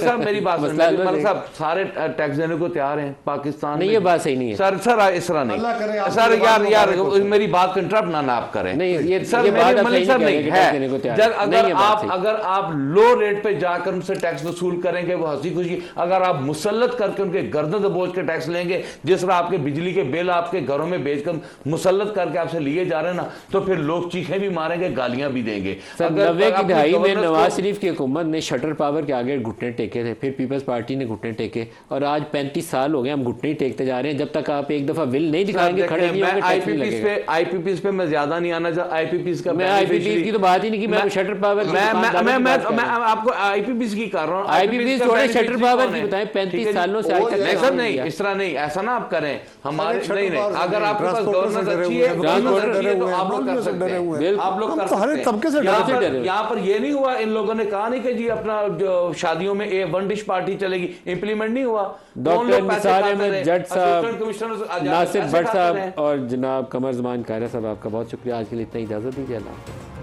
साहब मेरी बात, मलिक साहब सारे टैक्स देने को को तैयार हैं पाकिस्तान नहीं, में। ये बात सही नहीं है सर इस तरह अल्लाह करे नहीं आप सर, मेरी बात यार मुबारक हो सर। मेरी बात को इंटरप्ट ना आप करें। नहीं, ये सर बात आप मलिक सही सर नहीं नहीं कह रहे कि टैक्स देने को तैयार है। नहीं, ये बात सही। अगर आप लो रेट पे जाकर उनसे टैक्स वसूल करेंगे वो हंसी खुशी, अगर आप मुसल्लत करके उनके गर्दन दबोच के टैक्स लेंगे, जिस तरह आपके बिजली के बिल आपके घरों में बेचकर मुसल्लत करके आपसे लिए जा रहे हैं ना, तो फिर लोग चीखें भी मारेंगे, गालियां भी देंगे। सर अगर 90 की अपनी दहाई में गवर्नेंस नवाज को- शरीफ की हुकूमत ने शटर पावर के आगे घुटने टेके थे, फिर पीपल्स पार्टी ने घुटने टेके, और आज 35 साल हो गए हम घुटने ही टेकते जा रहे हैं। जब तक आप एक दफा विल नहीं दिखाएंगे, खड़े नहीं होंगे, टैक्स नहीं लगेगा। आईपीपीस पे मैं ज्यादा नहीं आना चाहता। आईपीपीस का मैं आईपीपीस की तो बात ही नहीं की, मैं शटर पावर की मैं आपको आईपीपीस की कर रहा हूँ। आईपीपीस छोड़े, शटर पावर की बताएं। 35 सालों से आज तक नहीं काम सर, नहीं नहीं किया। इस तरह नहीं, ऐसा ना आप करें हमारे। शटर नहीं पावर से अगर नहीं, आपके पास ट्रांसपोर्टर से गवर्नेंस डरे अच्छी हुए है, हैं, गवर्नेंस ट्रांसपोर्टर अच्छी है, डरे तो हुए हैं, आप लोग कर मौलवियों से सकते डरे हुए हैं। हैं। आप लोग हम कर तो हर सकते हैं। तबके से यहाँ डरे पर- यहाँ पर ये नहीं हुआ, इन लोगों ने कहा नहीं कि जी अपना जो शादियों में ये वन डिश पार्टी चलेगी, इंप्लीमेंट नहीं हुआ। डॉक्टर निसार अहमद जट साहब, नासिर भट्ट साहब साहब और जनाब कमर ज़मान कायरा साहब, आपका बहुत शुक्रिया। आज के लिए इतना इजाज़त दीजिए। अल्लाह हाफ़िज़।